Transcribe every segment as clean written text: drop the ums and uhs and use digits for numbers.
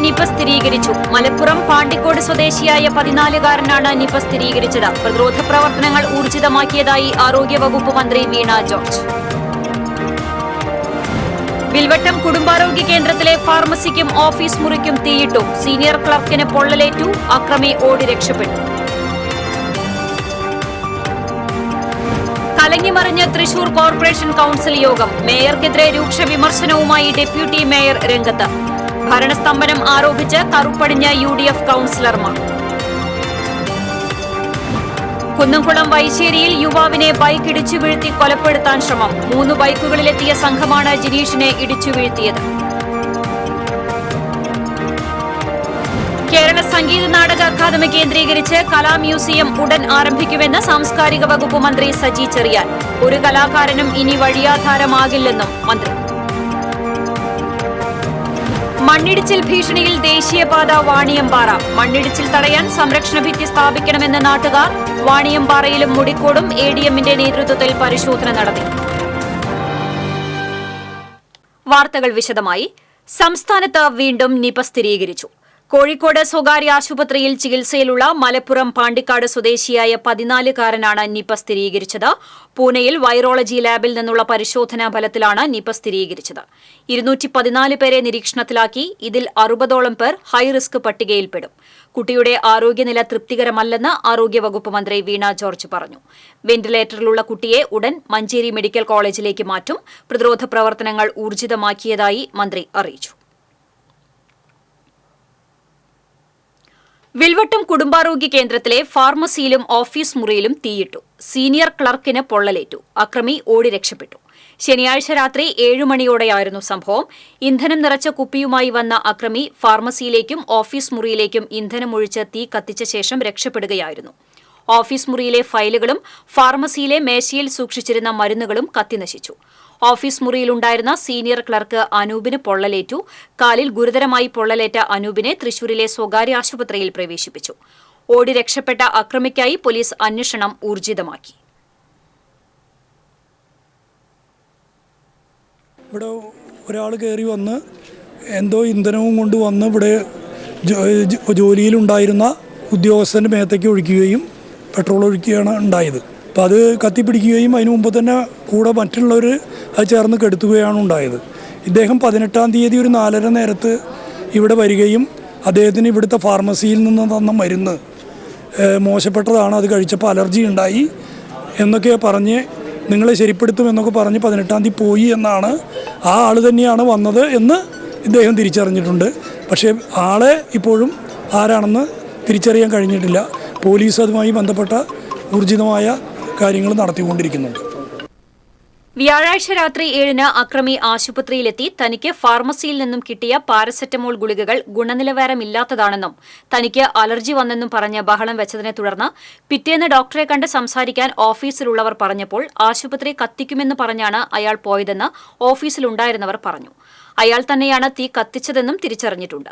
Nipah സ്ഥിരീകരിച്ചു. മലപ്പുറം പാണ്ടിക്കോട് സ്വദേശിയായ 14-കാരനാണ് Nipah സ്ഥിരീകരിച്ചത്. പ്രതിരോധ പ്രവർത്തനങ്ങൾ ഊർജിതമാക്കിയതായി ആരോഗ്യവകുപ്പ് മന്ത്രി വീണ ജോർജ്. വിൽവട്ടം കുടുംബാരോഗ്യ കേന്ദ്രത്തിലെ ഫാർമസിക്കും ഓഫീസ് മുറിക്കും തീയിട്ടു. സീനിയർ ക്ലർക്കിന് പൊള്ളലേറ്റു. അക്രമി ഓടി രക്ഷപ്പെട്ടു. കലങ്ങിമറിഞ്ഞ് തൃശൂർ കോർപ്പറേഷൻ കൌൺസിൽ യോഗം. മേയർക്കെതിരെ രൂക്ഷ വിമർശനവുമായി ഡെപ്യൂട്ടി മേയർ രംഗത്ത്. ഭരണസ്തംഭനം ആരോപിച്ച് കറുപ്പടിഞ്ഞ UDF കൌൺസിലർമാർ. കുന്നംകുളം വൈശ്ശേരിയിൽ യുവാവിനെ ബൈക്ക് ഇടിച്ചു വീഴ്ത്തി കൊലപ്പെടുത്താൻ ശ്രമം. 3 ബൈക്കുകളിലെത്തിയ സംഘമാണ് ജിനീഷിനെ ഇടിച്ചു വീഴ്ത്തിയത്. കേരള സംഗീത നാടക അക്കാദമി കേന്ദ്രീകരിച്ച് കലാ മ്യൂസിയം ഉടൻ ആരംഭിക്കുമെന്ന് സാംസ്കാരിക വകുപ്പ് മന്ത്രി സജി ചെറിയാൻ. ഒരു കലാകാരനും ഇനി വഴിയാധാരമാകില്ലെന്നും മന്ത്രി. മണ്ണിടിച്ചിൽ ഭീഷണിയിൽ ദേശീയപാത വാണിയമ്പാറ. മണ്ണിടിച്ചിൽ തടയാൻ സംരക്ഷണ ഭിത്തി സ്ഥാപിക്കണമെന്ന് നാട്ടുകാർ. വാണിയമ്പാറയിലും മുടിക്കോടും ADMന്റെ നേതൃത്വത്തിൽ പരിശോധന നടത്തി. വാർത്തകൾ വിശദമായി. സംസ്ഥാനത്ത് വീണ്ടും നിപ സ്ഥിരീകരിച്ചു. കോഴിക്കോട് സ്വകാര്യ ആശുപത്രിയിൽ ചികിത്സയിലുള്ള മലപ്പുറം പാണ്ടിക്കാട് സ്വദേശിയായ 14-കാരനാണ് നിപ സ്ഥിരീകരിച്ചത്. പൂനെയിൽ വൈറോളജി ലാബിൽ നിന്നുള്ള പരിശോധനാ ഫലത്തിലാണ് നിപ സ്ഥിരീകരിച്ചത്. 214 പേരെ നിരീക്ഷണത്തിലാക്കി. ഇതിൽ 60ഓളം പേർ ഹൈറിസ്ക് പട്ടികയിൽപ്പെടും. കുട്ടിയുടെ ആരോഗ്യനില തൃപ്തികരമല്ലെന്ന് ആരോഗ്യവകുപ്പ് മന്ത്രി വീണ ജോർജ് പറഞ്ഞു. വെന്റിലേറ്ററിലുള്ള കുട്ടിയെ ഉടൻ മഞ്ചേരി മെഡിക്കൽ കോളേജിലേക്ക് മാറ്റും. പ്രതിരോധ പ്രവർത്തനങ്ങൾ ഊർജിതമാക്കിയതായി മന്ത്രി അറിയിച്ചു. വിൽവട്ടം കുടുംബാരോഗ്യ കേന്ദ്രത്തിലെ ഫാർമസിയിലും ഓഫീസ് മുറിയിലും തീയിട്ടു. സീനിയർ ക്ലർക്കിന് പൊള്ളലേറ്റു. അക്രമി ഓടി രക്ഷപ്പെട്ടു. ശനിയാഴ്ച രാത്രി 7 മണിയോടെയായിരുന്നു സംഭവം. ഇന്ധനം നിറച്ച കുപ്പിയുമായി വന്ന അക്രമി ഫാർമസിയിലേക്കും ഓഫീസ് മുറിയിലേക്കും ഇന്ധനമൊഴിച്ച് തീ കത്തിച്ച ശേഷം രക്ഷപ്പെടുകയായിരുന്നു. ഓഫീസ് മുറിയിലെ ഫയലുകളും ഫാർമസിയിലെ മേശയിൽ സൂക്ഷിച്ചിരുന്ന മരുന്നുകളും കത്തിനശിച്ചു. ഓഫീസ് മുറിയിലുണ്ടായിരുന്ന സീനിയർ ക്ലർക്ക് അനൂപിന് പൊള്ളലേറ്റു. കാലിൽ ഗുരുതരമായി പൊള്ളലേറ്റ അനൂപിനെ തൃശൂരിലെ സ്വകാര്യ ആശുപത്രിയിൽ പ്രവേശിപ്പിച്ചു. ഓടി രക്ഷപ്പെട്ട അക്രമിക്കായി പോലീസ് അന്വേഷണം ഊർജിതമാക്കി. ഇവിടെ ഒരാൾ കയറി വന്ന് എന്തോ ഇന്ധനവും കൊണ്ട് വന്ന് ഇവിടെ ജോലിയിലുണ്ടായിരുന്ന ഉദ്യോഗസ്ഥൻ്റെ മേത്തേക്ക് ഒഴിക്കുകയും പെട്രോൾ ഒഴിക്കുകയാണ് ഉണ്ടായത്. അപ്പോൾ അത് കത്തിപ്പിടിക്കുകയും അതിനു മുമ്പ് തന്നെ കൂടെ മറ്റുള്ളവർ അത് ചേർന്ന് കെടുത്തുകയാണ് ഉണ്ടായത്. ഇദ്ദേഹം 18-ാം തീയതി ഒരു 4:30 നേരത്ത് ഇവിടെ വരികയും അദ്ദേഹത്തിന് ഇവിടുത്തെ ഫാർമസിയിൽ നിന്ന് തന്ന മരുന്ന് മോശപ്പെട്ടതാണ്, അത് കഴിച്ചപ്പോൾ അലർജി ഉണ്ടായി എന്നൊക്കെ പറഞ്ഞ് നിങ്ങളെ ശരിപ്പെടുത്തുമെന്നൊക്കെ പറഞ്ഞ് 18-ാം തീയതി പോയി എന്നാണ്. ആ ആൾ തന്നെയാണ് വന്നത് എന്ന് ഇദ്ദേഹം തിരിച്ചറിഞ്ഞിട്ടുണ്ട്. പക്ഷേ ആളെ ഇപ്പോഴും ആരാണെന്ന് തിരിച്ചറിയാൻ കഴിഞ്ഞിട്ടില്ല. പോലീസ് അതുമായി ബന്ധപ്പെട്ട ഊർജിതമായ കാര്യങ്ങൾ നടത്തിക്കൊണ്ടിരിക്കുന്നുണ്ട്. വ്യാഴാഴ്ച രാത്രി 7-ന് അക്രമി ആശുപത്രിയിലെത്തി തനിക്ക് ഫാർമസിയിൽ നിന്നും കിട്ടിയ പാരസെറ്റമോൾ ഗുളികകൾ ഗുണനിലവാരമില്ലാത്തതാണെന്നും തനിക്ക് അലർജി വന്നെന്നും പറഞ്ഞ് ബഹളം വെച്ചതിനെ തുടർന്ന് പിറ്റേന്ന് ഡോക്ടറെ കണ്ട് സംസാരിക്കാൻ ഓഫീസിലുള്ളവർ പറഞ്ഞപ്പോൾ ആശുപത്രി കത്തിക്കുമെന്ന് പറഞ്ഞാണ് അയാൾ പോയതെന്ന് ഓഫീസിലുണ്ടായിരുന്നവർ പറഞ്ഞു. അയാൾ തന്നെയാണ് തീ കത്തിച്ചതെന്നും തിരിച്ചറിഞ്ഞിട്ടുണ്ട്.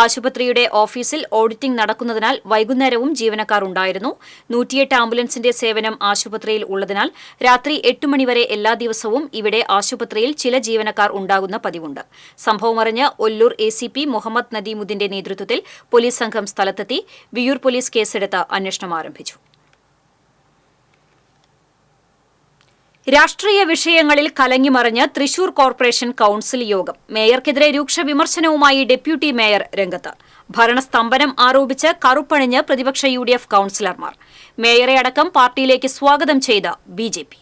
ആശുപത്രിയുടെ ഓഫീസിൽ ഓഡിറ്റിംഗ് നടക്കുന്നതിനാൽ വൈകുന്നേരവും ജീവനക്കാർ ഉണ്ടായിരുന്നു. 108 ആംബുലൻസിന്റെ സേവനം ആശുപത്രിയിൽ ഉള്ളതിനാൽ രാത്രി 8 മണിവരെ എല്ലാ ദിവസവും ഇവിടെ ആശുപത്രിയിൽ ചില ജീവനക്കാർ ഉണ്ടാകുന്ന പതിവുണ്ട്. സംഭവമറിഞ്ഞ് ഒല്ലൂർ ACP മുഹമ്മദ് നദീമുദ്ദീന്റെ നേതൃത്വത്തിൽ പോലീസ് സംഘം സ്ഥലത്തെത്തി. വിയ്യൂർ പോലീസ് കേസെടുത്ത് അന്വേഷണം ആരംഭിച്ചു. രാഷ്ട്രീയ വിഷയങ്ങളിൽ കലങ്ങിമറിഞ്ഞ് തൃശൂർ കോർപ്പറേഷൻ കൌൺസിൽ യോഗം. മേയർക്കെതിരെ രൂക്ഷ വിമർശനവുമായി ഡെപ്യൂട്ടി മേയർ രംഗത്ത്. ഭരണസ്തംഭനം ആരോപിച്ച് കറുപ്പണിഞ്ഞ് പ്രതിപക്ഷ UDF കൌൺസിലർമാർ. മേയറെ അടക്കം പാർട്ടിയിലേക്ക് സ്വാഗതം ചെയ്ത BJP.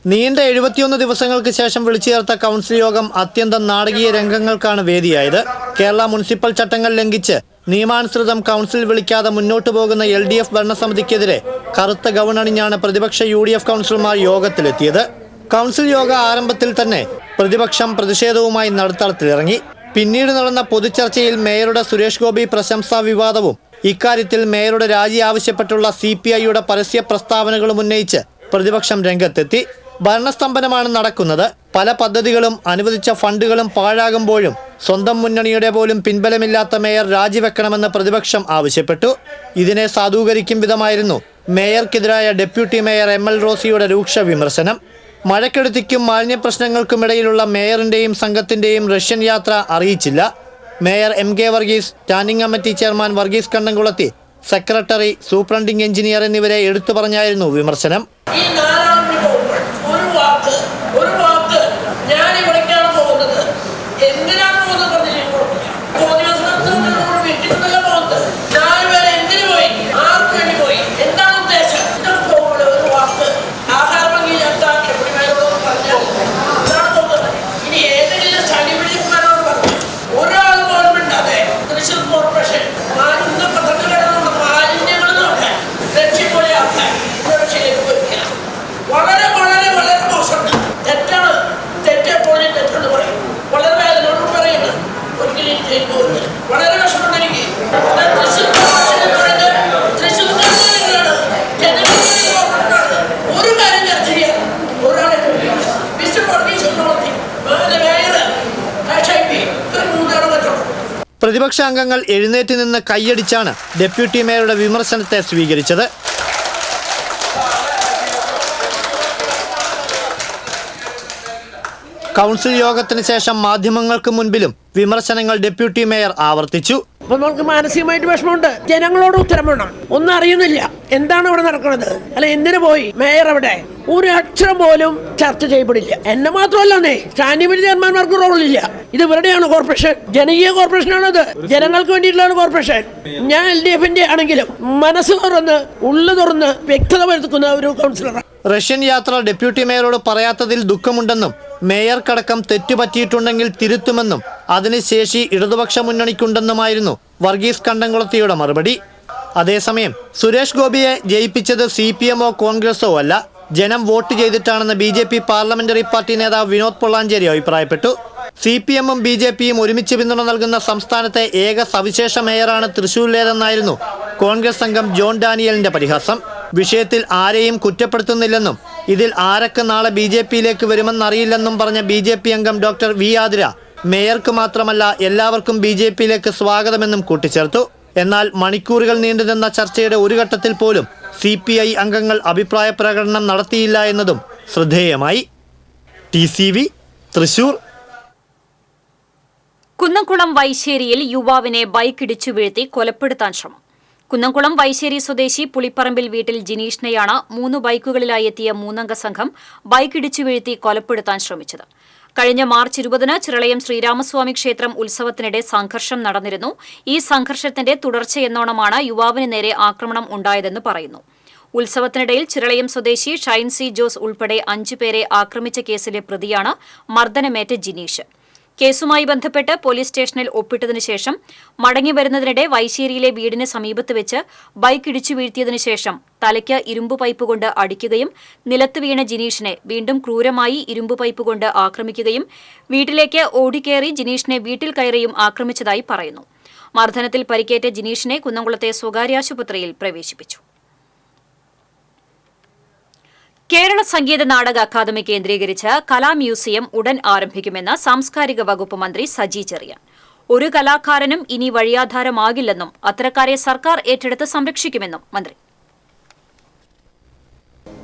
നീണ്ട 71 ദിവസങ്ങൾക്ക് ശേഷം വിളിച്ചു ചേർത്ത കൌൺസിൽ യോഗം അത്യന്തം നാടകീയ രംഗങ്ങൾക്കാണ് വേദിയായത്. കേരള മുനിസിപ്പൽ ചട്ടങ്ങൾ ലംഘിച്ച് നിയമാനുസൃതം കൌൺസിൽ വിളിക്കാതെ മുന്നോട്ടു പോകുന്ന LDF ഭരണസമിതിക്കെതിരെ കറുത്ത ഗൗണണിഞ്ഞാണ് പ്രതിപക്ഷ UDF കൌൺസിലർമാർ യോഗത്തിലെത്തിയത്. കൌൺസിൽ യോഗ ആരംഭത്തിൽ തന്നെ പ്രതിപക്ഷം പ്രതിഷേധവുമായി നടുത്തളത്തിലിറങ്ങി. പിന്നീട് നടന്ന പൊതുചർച്ചയിൽ മേയറുടെ സുരേഷ് ഗോപി പ്രശംസാ വിവാദവും ഇക്കാര്യത്തിൽ മേയറുടെ രാജി ആവശ്യപ്പെട്ടുള്ള CPIയുടെ പരസ്യ പ്രസ്താവനകളും ഉന്നയിച്ച് പ്രതിപക്ഷം രംഗത്തെത്തി. ഭരണസ്തംഭനമാണ് നടക്കുന്നത്. പല പദ്ധതികളും അനുവദിച്ച ഫണ്ടുകളും പാഴാകുമ്പോഴും സ്വന്തം മുന്നണിയുടെ പോലും പിൻബലമില്ലാത്ത മേയർ രാജിവെക്കണമെന്ന് പ്രതിപക്ഷം ആവശ്യപ്പെട്ടു. ഇതിനെ സാധൂകരിക്കും വിധമായിരുന്നു മേയർക്കെതിരായ ഡെപ്യൂട്ടി മേയർ ML റോസിയുടെ രൂക്ഷ വിമർശനം. മഴക്കെടുതിക്കും മാലിന്യ പ്രശ്നങ്ങൾക്കുമിടയിലുള്ള മേയറിന്റെയും സംഘത്തിന്റെയും റഷ്യൻ യാത്ര അറിയിച്ചില്ല. Mayor MK Varghese, standing committee chairman Varghese Kannamkulathi, secretary, superintending engineer എന്നിവരെ എടുത്തു പറഞ്ഞായിരുന്നു വിമർശനം. പ്രതിപക്ഷ അംഗങ്ങൾ എഴുന്നേറ്റ് നിന്ന് കൈയടിച്ചാണ് ഡെപ്യൂട്ടി മേയറുടെ വിമർശനത്തെ സ്വീകരിച്ചത്. കൗൺസിൽ യോഗത്തിന് ശേഷം മാധ്യമങ്ങൾക്ക് മുൻപിലും വിമർശനങ്ങൾ ഡെപ്യൂട്ടി മേയർ ആവർത്തിച്ചു. അപ്പൊ നമുക്ക് മാനസികമായിട്ട് വിഷമമുണ്ട്. ജനങ്ങളോട് ഉത്തരം വേണം. ഒന്നും അറിയുന്നില്ല എന്താണ് ഇവിടെ നടക്കുന്നത്, അല്ല എന്തിനു പോയി മേയർ അവിടെ, ഒരു അക്ഷരം പോലും ചർച്ച ചെയ്യപ്പെടില്ല. എന്നെ മാത്രമല്ലേ, സ്റ്റാൻഡിംഗ് കമ്മിറ്റി ചെയർമാൻമാർക്ക് റോളില്ല. ഇത് ഇവരുടെയാണ് കോർപ്പറേഷൻ, ജനകീയ കോർപ്പറേഷനാണത്, ജനങ്ങൾക്ക് വേണ്ടിയിട്ടുള്ള കോർപ്പറേഷൻ. ഞാൻ LDFന്റെ ആണെങ്കിലും മനസ്സ് തുറന്ന് ഉള്ളു തുറന്ന് വ്യക്തത വരുത്തുന്ന ഒരു കൗൺസിലറാണ്. റഷ്യൻ യാത്ര ഡെപ്യൂട്ടി മേയറോട് പറയാത്തതിൽ ദുഃഖമുണ്ടെന്നും മേയർക്കടക്കം തെറ്റുപറ്റിയിട്ടുണ്ടെങ്കിൽ തിരുത്തുമെന്നും അതിന് ശേഷി ഇടതുപക്ഷ മുന്നണിക്കുണ്ടെന്നുമായിരുന്നു വർഗീസ് കണ്ടംകുളത്തിയുടെ മറുപടി. അതേസമയം സുരേഷ് ഗോപിയെ ജയിപ്പിച്ചത് CPM കോൺഗ്രസോ അല്ല, ജനം വോട്ട് ചെയ്തിട്ടാണെന്ന് BJP പാർലമെന്ററി പാർട്ടി നേതാവ് വിനോദ് പൊള്ളാഞ്ചേരി അഭിപ്രായപ്പെട്ടു. CPM BJPയും ഒരുമിച്ച് പിന്തുണ നൽകുന്ന സംസ്ഥാനത്തെ ഏക സവിശേഷ മേയറാണ് തൃശൂരിലേതെന്നായിരുന്നു കോൺഗ്രസ് അംഗം ജോൺ ഡാനിയലിന്റെ പരിഹാസം. വിഷയത്തിൽ ആരെയും കുറ്റപ്പെടുത്തുന്നില്ലെന്നും ഇതിൽ ആരൊക്കെ നാളെ BJPയിലേക്ക് വരുമെന്നറിയില്ലെന്നും പറഞ്ഞ BJP അംഗം ഡോക്ടർ V ആതിര മേയർക്ക് മാത്രമല്ല എല്ലാവർക്കും BJPയിലേക്ക് സ്വാഗതമെന്നും കൂട്ടിച്ചേർത്തു. എന്നാൽ മണിക്കൂറുകൾ നീണ്ടുനിന്ന ചർച്ചയുടെ ഒരു ഘട്ടത്തിൽ പോലും CPI അംഗങ്ങൾ അഭിപ്രായ പ്രകടനം നടത്തിയില്ല എന്നതും ശ്രദ്ധേയമായി. TCV തൃശൂർ. കുന്നംകുളം വൈശ്ശേരിയിൽ യുവാവിനെ ബൈക്കിടിച്ചു വീഴ്ത്തി കൊലപ്പെടുത്താൻ ശ്രമം. കുന്നംകുളം വൈശ്ശേരി സ്വദേശി പുളിപ്പറമ്പിൽ വീട്ടിൽ ജിനീഷിനെയാണ് 3 ബൈക്കുകളിലായി എത്തിയ 3-അംഗ സംഘം ബൈക്കിടിച്ചു വീഴ്ത്തി കൊലപ്പെടുത്താൻ ശ്രമിച്ചത്. കഴിഞ്ഞ മാർച്ച് 20-ന് ചിറളയം ശ്രീരാമസ്വാമി ക്ഷേത്രം ഉത്സവത്തിനിടെ സംഘർഷം നടന്നിരുന്നു. ഈ സംഘർഷത്തിന്റെ തുടർച്ചയെന്നോണമാണ് യുവാവിന് നേരെ ആക്രമണം ഉണ്ടായതെന്ന് പറയുന്നു. ഉത്സവത്തിനിടയിൽ ചിറളയം സ്വദേശി ഷൈൻ C ജോസ് ഉൾപ്പെടെ 5 പേരെ ആക്രമിച്ച കേസിലെ പ്രതിയാണ് മർദ്ദനമേറ്റ ജിനീഷ്. കേസുമായി ബന്ധപ്പെട്ട് പോലീസ് സ്റ്റേഷനിൽ ഒപ്പിട്ടതിനു ശേഷം മടങ്ങിവരുന്നതിനിടെ വൈശ്ശേരിയിലെ വീടിന് സമീപത്ത് വെച്ച് ബൈക്ക് ഇടിച്ചു വീഴ്ത്തിയതിനു ശേഷം തലയ്ക്ക് ഇരുമ്പ് പൈപ്പ് കൊണ്ട് അടിക്കുകയും നിലത്ത് വീണ ജിനീഷിനെ വീണ്ടും ക്രൂരമായി ഇരുമ്പ് പൈപ്പ് കൊണ്ട് ആക്രമിക്കുകയും വീട്ടിലേക്ക് ഓടിക്കയറി ജിനീഷിനെ വീട്ടിൽ കയറിയും ആക്രമിച്ചതായി പറയുന്നു. മർദ്ദനത്തിൽ പരിക്കേറ്റ ജിനീഷിനെ കുന്നംകുളത്തെ സ്വകാര്യ ആശുപത്രിയിൽ പ്രവേശിപ്പിച്ചു. കേരള സംഗീത നാടക അക്കാദമി കേന്ദ്രീകരിച്ച് കലാമ്യൂസിയം ഉടൻ ആരംഭിക്കുമെന്ന് സാംസ്കാരിക വകുപ്പ് മന്ത്രി സജി ചെറിയാൻ. ഒരു കലാകാരനും ഇനി വഴിയാധാരമാകില്ലെന്നും അത്തരക്കാരെ സർക്കാർ ഏറ്റെടുത്ത് സംരക്ഷിക്കുമെന്നും മന്ത്രി.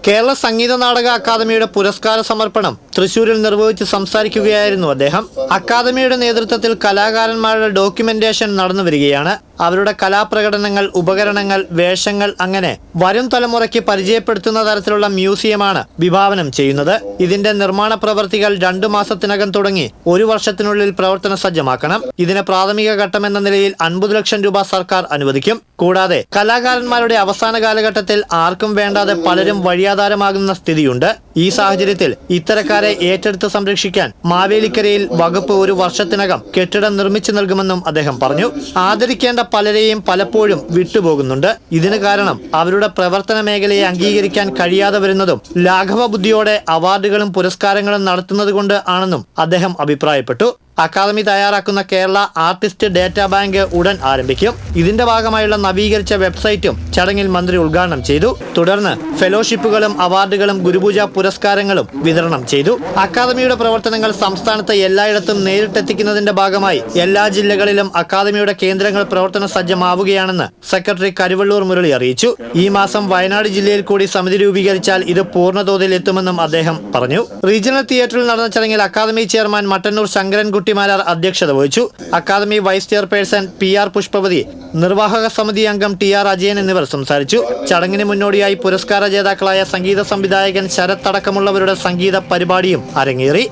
കേരള സംഗീത നാടക അക്കാദമിയുടെ പുരസ്കാര സമർപ്പണം തൃശൂരിൽ നിർവഹിച്ച് സംസാരിക്കുകയായിരുന്നു അദ്ദേഹം. അക്കാദമിയുടെ നേതൃത്വത്തിൽ കലാകാരന്മാരുടെ ഡോക്യുമെന്റേഷൻ നടന്നു വരികയാണ്. അവരുടെ കലാപ്രകടനങ്ങൾ, ഉപകരണങ്ങൾ, വേഷങ്ങൾ അങ്ങനെ വരും തലമുറയ്ക്ക് പരിചയപ്പെടുത്തുന്ന തരത്തിലുള്ള മ്യൂസിയമാണ് വിഭാവനം ചെയ്യുന്നത്. ഇതിന്റെ നിർമ്മാണ പ്രവൃത്തികൾ 2 മാസത്തിനകം തുടങ്ങി 1 വർഷത്തിനുള്ളിൽ പ്രവർത്തന സജ്ജമാക്കണം. ഇതിന് പ്രാഥമിക ഘട്ടമെന്ന നിലയിൽ 50 ലക്ഷം രൂപ സർക്കാർ അനുവദിക്കും. കൂടാതെ കലാകാരന്മാരുടെ അവസാന കാലഘട്ടത്തിൽ ആർക്കും വേണ്ടാതെ പലരും വഴിയാധാരമാകുന്ന സ്ഥിതിയുണ്ട്. ഈ സാഹചര്യത്തിൽ ഇത്തരക്കാരെ ഏറ്റെടുത്ത് സംരക്ഷിക്കാൻ മാവേലിക്കരയിൽ വകുപ്പ് 1 വർഷത്തിനകം കെട്ടിടം നിർമ്മിച്ചു നൽകുമെന്നും അദ്ദേഹം പറഞ്ഞു. ആദരിക്കേണ്ട പലരെയും പലപ്പോഴും വിട്ടുപോകുന്നുണ്ട്. ഇതിന് കാരണം അവരുടെ പ്രവർത്തന മേഖലയെ അംഗീകരിക്കാൻ കഴിയാതെ വരുന്നതും ലാഘവ ബുദ്ധിയോടെ അവാർഡുകളും പുരസ്കാരങ്ങളും നടത്തുന്നത് കൊണ്ട് ആണെന്നും അദ്ദേഹം അഭിപ്രായപ്പെട്ടു. അക്കാദമി തയ്യാറാക്കുന്ന കേരള ആർട്ടിസ്റ്റ് ഡേറ്റാ ബാങ്ക് ഉടൻ ആരംഭിക്കും. ഇതിന്റെ ഭാഗമായുള്ള നവീകരിച്ച വെബ്സൈറ്റും ചടങ്ങിൽ മന്ത്രി ഉദ്ഘാടനം ചെയ്തു. തുടർന്ന് ഫെലോഷിപ്പുകളും അവാർഡുകളും ഗുരുപൂജ പുരസ്കാരങ്ങളും വിതരണം ചെയ്തു. അക്കാദമിയുടെ പ്രവർത്തനങ്ങൾ സംസ്ഥാനത്ത് എല്ലായിടത്തും നേരിട്ടെത്തിക്കുന്നതിന്റെ ഭാഗമായി എല്ലാ ജില്ലകളിലും അക്കാദമിയുടെ കേന്ദ്രങ്ങൾ പ്രവർത്തന സജ്ജമാവുകയാണെന്ന് സെക്രട്ടറി കരുവള്ളൂർ മുരളി അറിയിച്ചു. ഈ മാസം വയനാട് ജില്ലയിൽ കൂടി സമിതി രൂപീകരിച്ചാൽ ഇത് പൂർണ്ണതോതിൽ എത്തുമെന്നും അദ്ദേഹം പറഞ്ഞു. റീജിയണൽ തിയേറ്ററിൽ നടന്ന ചടങ്ങിൽ അക്കാദമി ചെയർമാൻ മട്ടന്നൂർ ശങ്കരൻകുട്ടി മാരാർ അധ്യക്ഷത വഹിച്ചു. Academy vice chairperson PR Pushpavathi, നിർവാഹക സമിതി അംഗം TR അജയൻ എന്നിവർ സംസാരിച്ചു. ചടങ്ങിന് മുന്നോടിയായി പുരസ്കാര ജേതാക്കളായ സംഗീത സംവിധായകൻ ശരത് അടക്കമുള്ളവരുടെ സംഗീത പരിപാടിയും അരങ്ങേറി.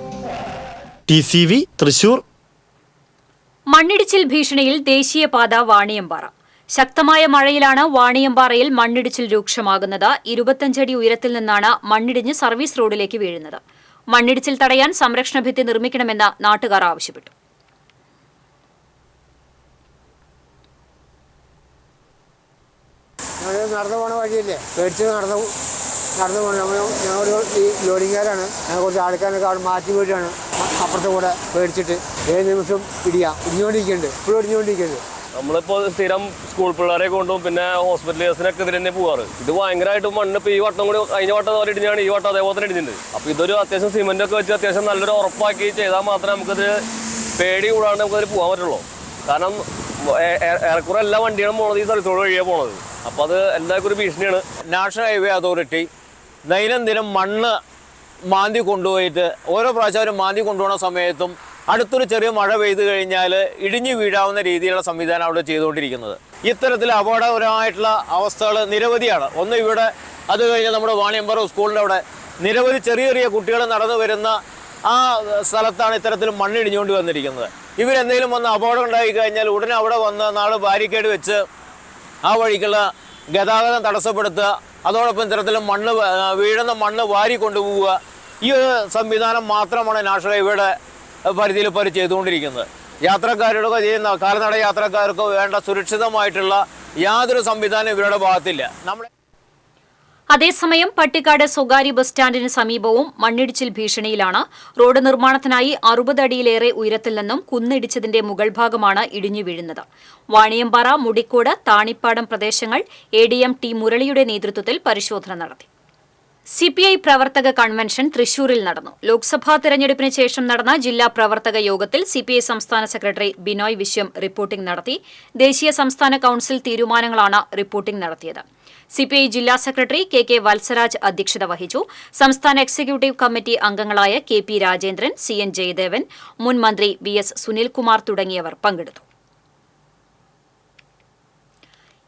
TCV തൃശൂർ. മണ്ണിടിച്ചിൽ ഭീഷണിയിൽ ദേശീയപാത വാണിയമ്പാറ. ശക്തമായ മഴയിലാണ് വാണിയമ്പാറയിൽ മണ്ണിടിച്ചിൽ രൂക്ഷമാകുന്നത്. 25 അടി ഉയരത്തിൽ നിന്നാണ് മണ്ണിടിഞ്ഞ് സർവീസ് റോഡിലേക്ക് വീഴുന്നത്. മണ്ണിടിച്ചിൽ തടയാൻ സംരക്ഷണ ഭിത്തി നിർമ്മിക്കണമെന്ന് നാട്ടുകാർ ആവശ്യപ്പെട്ടു. നടന്നു പോണ വഴിയല്ലേ, പേടിച്ച് നടന്നു പോകണം. ഞങ്ങളൊരു ലോഡിങ്ങാരാണ്, ഞങ്ങൾ കുറച്ച് ആൾക്കാരൊക്കെ അവിടെ മാറ്റി പോയിട്ടാണ് അപ്പുറത്തെ കൂടെ പേടിച്ചിട്ട് ഏത് നിമിഷം ഇടിഞ്ഞുകൊണ്ടിരിക്കുന്നുണ്ട്, ഇപ്പോഴും ഇടിഞ്ഞുകൊണ്ടിരിക്കുന്നുണ്ട്. നമ്മളിപ്പോൾ സ്ഥിരം സ്കൂൾ പിള്ളേരെ കൊണ്ടും പിന്നെ ഹോസ്പിറ്റലേഴ്സിനൊക്കെ ഇതിൽ തന്നെ പോകാറ്. ഇത് ഭയങ്കരമായിട്ട് മണ്ണ് ഇപ്പോൾ ഈ വട്ടം കൂടി കഴിഞ്ഞ വട്ടം അതുപോലെ ഇടിഞ്ഞാണ്, ഈ വട്ടം അതേപോലെ തന്നെ ഇടിഞ്ഞിട്ടുണ്ട്. അപ്പോൾ ഇതൊരു അത്യാവശ്യം സിമെൻ്റൊക്കെ വെച്ച് അത്യാവശ്യം നല്ലൊരു ഉറപ്പാക്കി ചെയ്താൽ മാത്രമേ നമുക്കത് പേടി കൂടാണ്ട് നമുക്കതിൽ പോകാൻ പറ്റുള്ളൂ. കാരണം ഏറെക്കുറെ എല്ലാ വണ്ടികളും പോണത് ഈ സർവീസ് റോഡ് വഴിയാണ് പോണത്. അപ്പോൾ അത് എല്ലാവർക്കും ഒരു ഭീഷണിയാണ്. നാഷണൽ ഹൈവേ അതോറിറ്റി ദൈനംദിനം മണ്ണ് മാന്തി കൊണ്ടുപോയിട്ട് ഓരോ പ്രാവശ്യം അവർ മാന്തി കൊണ്ടുപോകുന്ന സമയത്തും അടുത്തൊരു ചെറിയ മഴ പെയ്തു കഴിഞ്ഞാൽ ഇടിഞ്ഞു വീഴാവുന്ന രീതിയിലുള്ള സംവിധാനം അവിടെ ചെയ്തുകൊണ്ടിരിക്കുന്നത്. ഇത്തരത്തിൽ അപകടകരമായിട്ടുള്ള അവസ്ഥകൾ നിരവധിയാണ്. ഒന്ന് ഇവിടെ, അത് കഴിഞ്ഞ് നമ്മുടെ വാണിയമ്പാറ സ്കൂളിൻ്റെ അവിടെ നിരവധി ചെറിയ ചെറിയ കുട്ടികൾ നടന്നു വരുന്ന ആ സ്ഥലത്താണ് ഇത്തരത്തിൽ മണ്ണിടിഞ്ഞുകൊണ്ട് വന്നിരിക്കുന്നത്. ഇവരെന്തെങ്കിലും വന്ന് അപകടം ഉണ്ടായി കഴിഞ്ഞാൽ ഉടനെ അവിടെ വന്ന് നാളെ ബാരിക്കേഡ് വെച്ച് ആ വഴിക്കുള്ള ഗതാഗതം തടസ്സപ്പെടുത്തുക, അതോടൊപ്പം ഇത്തരത്തിൽ വീഴുന്ന മണ്ണ് വാരി കൊണ്ടുപോവുക. ഈ ഒരു സംവിധാനം മാത്രമാണ് നാഷണൽ ഹൈവേയുടെ പരിധിയിൽ ഇപ്പോൾ ചെയ്തുകൊണ്ടിരിക്കുന്നത്. യാത്രക്കാരോടൊക്കെ ചെയ്യുന്ന കാൽനട യാത്രക്കാർക്ക് വേണ്ട സുരക്ഷിതമായിട്ടുള്ള യാതൊരു സംവിധാനം ഇവരുടെ ഭാഗത്തില്ല. അതേസമയം പട്ടിക്കാട് സ്വകാര്യ ബസ് സ്റ്റാൻഡിന് സമീപവും മണ്ണിടിച്ചിൽ ഭീഷണിയിലാണ്. റോഡ് നിർമ്മാണത്തിനായി 60 അടിയിലേറെ ഉയരത്തിൽ നിന്നും കുന്നിടിച്ചതിന്റെ മുകൾ ഭാഗമാണ് ഇടിഞ്ഞു വീഴുന്നത്. വാണിയമ്പാറ, മുടിക്കോട്, താണിപ്പാടം പ്രദേശങ്ങൾ ADM T മുരളിയുടെ നേതൃത്വത്തിൽ പരിശോധന നടത്തി. CPI പ്രവർത്തക കൺവെൻഷൻ തൃശൂരിൽ നടന്നു. ലോക്സഭാ തെരഞ്ഞെടുപ്പിന് ശേഷം നടന്ന ജില്ലാ പ്രവർത്തക യോഗത്തിൽ CPI സംസ്ഥാന സെക്രട്ടറി ബിനോയ് വിശ്വം റിപ്പോർട്ടിംഗ് നടത്തി. ദേശീയ സംസ്ഥാന കൌൺസിൽ തീരുമാനങ്ങളാണ് റിപ്പോർട്ടിംഗ് നടത്തിയത്. CPI ജില്ലാ സെക്രട്ടറി KK വത്സരാജ് അധ്യക്ഷത വഹിച്ചു. സംസ്ഥാന എക്സിക്യൂട്ടീവ് കമ്മിറ്റി അംഗങ്ങളായ KP രാജേന്ദ്രൻ, CN ജയദേവൻ, മുൻ മന്ത്രി VS സുനിൽകുമാർ തുടങ്ങിയവർ പങ്കെടുത്തു.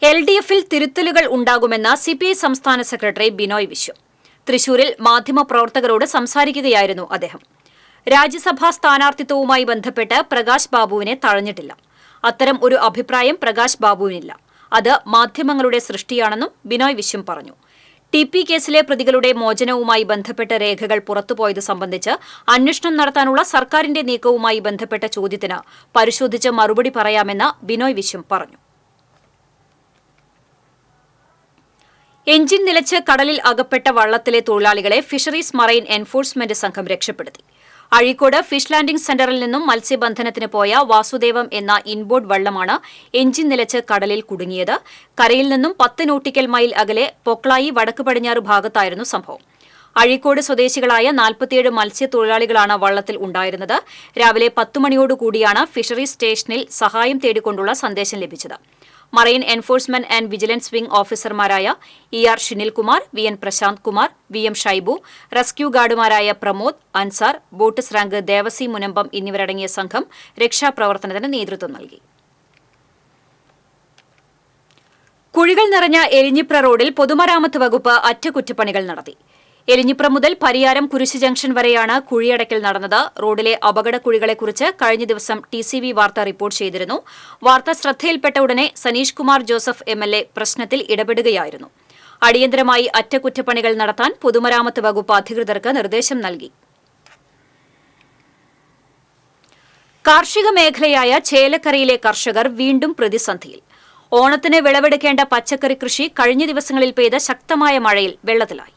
LDF-ൽ തിരുത്തലുകൾ ഉണ്ടാകുമെന്ന് CPI സംസ്ഥാന സെക്രട്ടറി ബിനോയ് വിശ്വം. തൃശൂരിൽ മാധ്യമപ്രവർത്തകരോട് സംസാരിക്കുകയായിരുന്നു അദ്ദേഹം. രാജ്യസഭാ സ്ഥാനാർത്ഥിത്വവുമായി ബന്ധപ്പെട്ട് പ്രകാശ് ബാബുവിനെ തഴഞ്ഞിട്ടില്ല. അത്തരം ഒരു അഭിപ്രായം പ്രകാശ് ബാബുവിനില്ല. അത് മാധ്യമങ്ങളുടെ സൃഷ്ടിയാണെന്നും ബിനോയ് വിശ്വം പറഞ്ഞു. TP കേസിലെ പ്രതികളുടെ മോചനവുമായി ബന്ധപ്പെട്ട രേഖകൾ പുറത്തുപോയത് സംബന്ധിച്ച് അന്വേഷണം നടത്താനുള്ള സർക്കാരിന്റെ നീക്കവുമായി ബന്ധപ്പെട്ട ചോദ്യത്തിന് പരിശോധിച്ച് മറുപടി പറയാമെന്ന് ബിനോയ് വിശ്വം പറഞ്ഞു. എഞ്ചിൻ നിലച്ച് കടലിൽ അകപ്പെട്ട വള്ളത്തിലെ തൊഴിലാളികളെ ഫിഷറീസ് മറൈൻ എൻഫോഴ്സ്മെന്റ് സംഘം രക്ഷപ്പെടുത്തി. അഴീക്കോട് ഫിഷ് ലാൻഡിംഗ് സെന്ററിൽ നിന്നും മത്സ്യബന്ധനത്തിന് പോയ വാസുദേവം എന്ന ഇൻബോർഡ് വള്ളമാണ് എഞ്ചിൻ നിലച്ച് കടലിൽ കുടുങ്ങിയത്. കരയിൽ നിന്നും 10 നോട്ടിക്കൽ മൈൽ അകലെ പൊക്ലായി വടക്ക് പടിഞ്ഞാറ് ഭാഗത്തായിരുന്നു സംഭവം. അഴീക്കോട് സ്വദേശികളായ 47 മത്സ്യത്തൊഴിലാളികളാണ് വള്ളത്തിൽ ഉണ്ടായിരുന്നത്. രാവിലെ 10 മണിയോടുകൂടിയാണ് ഫിഷറീസ് സ്റ്റേഷനിൽ സഹായം തേടിക്കൊണ്ടുള്ള സന്ദേശം ലഭിച്ചത്. Marine enforcement and vigilance wing ഓഫീസർമാരായ ER Shinilkumar, VN Prashanth Kumar, VM Shaibu, rescue ഗാർഡുമാരായ പ്രമോദ്, അൻസാർ, ബോട്ട് റാങ്ക് ദേവസി മുനമ്പം എന്നിവരടങ്ങിയ സംഘം രക്ഷാപ്രവർത്തനത്തിന് നേതൃത്വം നൽകി. കുഴികൾ നിറഞ്ഞ എലിഞ്ഞിപ്ര റോഡിൽ പൊതുമരാമത്ത് വകുപ്പ് അറ്റകുറ്റപ്പണികൾ നടത്തി. എലിഞ്ഞിപ്ര മുതൽ പരിയാരം കുരിശ് ജംഗ്ഷൻ വരെയാണ് കുഴിയടക്കൽ നടന്നത്. റോഡിലെ അപകടക്കുഴികളെക്കുറിച്ച് കഴിഞ്ഞ ദിവസം TCV വാർത്ത റിപ്പോർട്ട് ചെയ്തിരുന്നു. വാർത്ത ശ്രദ്ധയിൽപ്പെട്ട ഉടനെ സനീഷ് കുമാർ ജോസഫ് MLA പ്രശ്നത്തിൽ ഇടപെടുകയായിരുന്നു. അടിയന്തരമായി അറ്റകുറ്റപ്പണികൾ നടത്താൻ പൊതുമരാമത്ത് വകുപ്പ് അധികൃതർക്ക് നിർദ്ദേശം നൽകി. കാർഷിക മേഖലയായ ചേലക്കരയിലെ കർഷകർ വീണ്ടും പ്രതിസന്ധിയിൽ. ഓണത്തിന് വിളവെടുക്കേണ്ട പച്ചക്കറി കൃഷി കഴിഞ്ഞ ദിവസങ്ങളിൽ പെയ്ത ശക്തമായ മഴയിൽ വെള്ളത്തിലായി.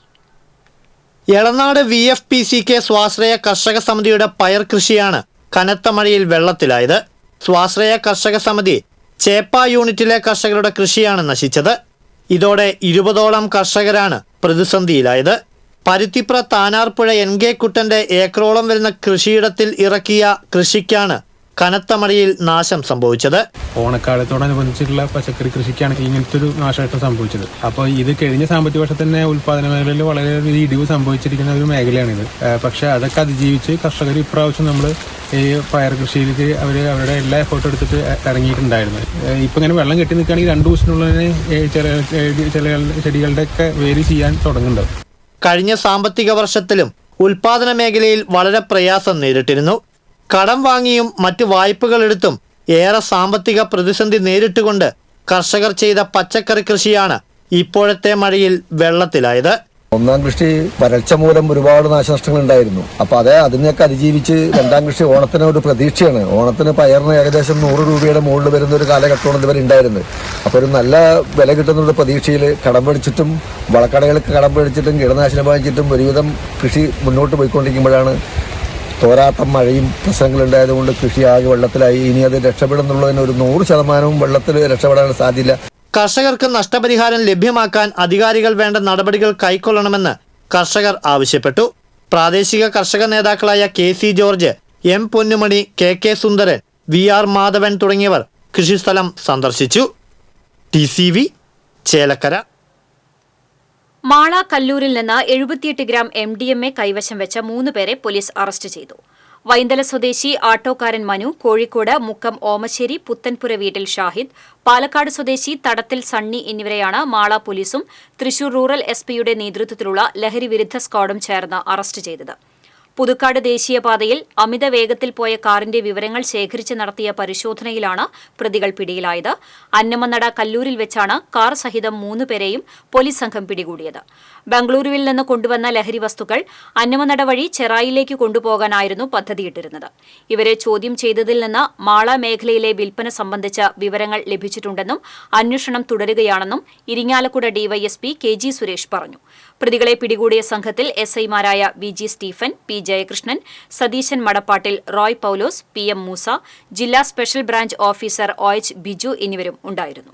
എളനാട് VFPCK സ്വാശ്രയ കർഷക സമിതിയുടെ പയർ കൃഷിയാണ് കനത്ത മഴയിൽ വെള്ളത്തിലായത്. സ്വാശ്രയ കർഷക സമിതി ചേപ്പ യൂണിറ്റിലെ കർഷകരുടെ കൃഷിയാണ് നശിച്ചത്. ഇതോടെ 20ഓളം കർഷകരാണ് പ്രതിസന്ധിയിലായത്. പരുത്തിപ്ര താനാർപ്പുഴ NK കുട്ടന്റെ ഏക്കറോളം വരുന്ന കൃഷിയിടത്തിൽ ഇറക്കിയ കൃഷിക്കാണ് കനത്ത മഴയിൽ നാശം സംഭവിച്ചത്. ഓണക്കാലത്തോടനുബന്ധിച്ചിട്ടുള്ള പച്ചക്കറി കൃഷിക്കാണ് ഇങ്ങനത്തെ ഒരു നാശമായിട്ട് സംഭവിച്ചത്. അപ്പോൾ ഇത് കഴിഞ്ഞ സാമ്പത്തിക വർഷത്തിൽ തന്നെ ഉൽപ്പാദന മേഖലയിൽ വളരെ ഇടിവ് സംഭവിച്ചിരിക്കുന്ന ഒരു മേഖലയാണിത്. പക്ഷെ അതൊക്കെ അതിജീവിച്ച് കർഷകർ ഇപ്രാവശ്യം നമ്മൾ ഈ പയർ കൃഷിയിലേക്ക് അവരുടെ എല്ലാ എഫേർട്ടും എടുത്തിട്ട് ഇറങ്ങിയിട്ടുണ്ടായിരുന്നു. ഇപ്പം ഇങ്ങനെ വെള്ളം കെട്ടി നിൽക്കുകയാണെങ്കിൽ 2 ദിവസത്തിനുള്ളിൽ ചെടികളുടെ ഒക്കെ വേര് ചെയ്യാൻ തുടങ്ങുന്നുണ്ട്. കഴിഞ്ഞ സാമ്പത്തിക വർഷത്തിലും ഉൽപാദന മേഖലയിൽ വളരെ പ്രയാസം നേരിട്ടിരുന്നു. കടം വാങ്ങിയും മറ്റ് വായ്പകൾ എടുത്തും ഏറെ സാമ്പത്തിക പ്രതിസന്ധി നേരിട്ടുകൊണ്ട് കർഷകർ ചെയ്ത പച്ചക്കറി കൃഷിയാണ് ഇപ്പോഴത്തെ മഴയിൽ വെള്ളത്തിലായത്. ഒന്നാം കൃഷി വരൾച്ച മൂലം ഒരുപാട് നാശനഷ്ടങ്ങൾ ഉണ്ടായിരുന്നു. അപ്പോൾ അതിനെയൊക്കെ അതിജീവിച്ച് രണ്ടാം കൃഷി ഓണത്തിന് ഒരു പ്രതീക്ഷയാണ്. ഓണത്തിന് പയറിന് ഏകദേശം 100 രൂപയുടെ മുകളിൽ വരുന്ന ഒരു കാലഘട്ടമാണ് ഇതുവരെ ഉണ്ടായിരുന്നത്. അപ്പോൾ ഒരു നല്ല വില കിട്ടുന്ന പ്രതീക്ഷയിൽ കടം പിടിച്ചിട്ടും വളക്കടകൾക്ക് കടം പിടിച്ചിട്ടും കീടനാശിനി വാങ്ങിച്ചിട്ടും ഒരുവിധം കൃഷി മുന്നോട്ട് പോയിക്കൊണ്ടിരിക്കുമ്പോഴാണ് തോരാത്ത മഴയും പ്രശ്നങ്ങളുണ്ടായതുകൊണ്ട് കൃഷി ആകെ വെള്ളത്തിലായി. ഇനി അത് രക്ഷപ്പെടുന്നുള്ളതിന് ഒരു 100% വെള്ളത്തിൽ രക്ഷപ്പെടാൻ സാധ്യത. കർഷകർക്ക് നഷ്ടപരിഹാരം ലഭ്യമാക്കാൻ അധികാരികൾ വേണ്ട നടപടികൾ കൈക്കൊള്ളണമെന്ന് കർഷകർ ആവശ്യപ്പെട്ടു. പ്രാദേശിക കർഷക നേതാക്കളായ KC ജോർജ്, M പൊന്നുമണി, KK സുന്ദരൻ, VR മാധവൻ തുടങ്ങിയവർ കൃഷിസ്ഥലം സന്ദർശിച്ചു. TCV ചേലക്കര. മാള കല്ലൂരിൽ നിന്ന് 78 ഗ്രാം MDMA കൈവശം വെച്ച 3 പേരെ പോലീസ് അറസ്റ്റ് ചെയ്തു. വൈന്തല സ്വദേശി ആട്ടോക്കാരൻ മനു, കോഴിക്കോട് മുക്കം ഓമശ്ശേരി പുത്തൻപുര വീട്ടിൽ ഷാഹിദ്, പാലക്കാട് സ്വദേശി തടത്തിൽ സണ്ണി എന്നിവരെയാണ് മാള പോലീസും തൃശൂർ റൂറൽ SP-യുടെ നേതൃത്വത്തിലുള്ള ലഹരി വിരുദ്ധ സ്ക്വാഡും ചേർന്ന് അറസ്റ്റ് ചെയ്തത്. പുതുക്കാട് ദേശീയപാതയിൽ അമിത വേഗത്തിൽ പോയ കാറിന്റെ വിവരങ്ങൾ ശേഖരിച്ച് നടത്തിയ പരിശോധനയിലാണ് പ്രതികൾ പിടിയിലായത്. അന്നമനട കല്ലൂരിൽ വെച്ചാണ് കാർ സഹിതം 3 പേരെയും പോലീസ് സംഘം പിടികൂടിയത്. ബംഗളൂരുവിൽ നിന്ന് കൊണ്ടുവന്ന ലഹരി വസ്തുക്കൾ അന്നമനട വഴി ചെറായിലേക്ക് കൊണ്ടുപോകാനായിരുന്നു പദ്ധതിയിട്ടിരുന്നത്. ഇവരെ ചോദ്യം ചെയ്തതിൽ നിന്ന് മാള മേഖലയിലെ വിൽപ്പന സംബന്ധിച്ച വിവരങ്ങൾ ലഭിച്ചിട്ടുണ്ടെന്നും അന്വേഷണം തുടരുകയാണെന്നും ഇരിങ്ങാലക്കുട DYSP KG സുരേഷ് പറഞ്ഞു. പ്രതികളെ പിടികൂടിയ സംഘത്തിൽ SI-മാരായ VG Stephen, P Jayakrishnan, Satheesan Madappattil, Roy Paulose, PM Moosa, ജില്ലാ special branch officer OH Biju എന്നിവരും ഉണ്ടായിരുന്നു.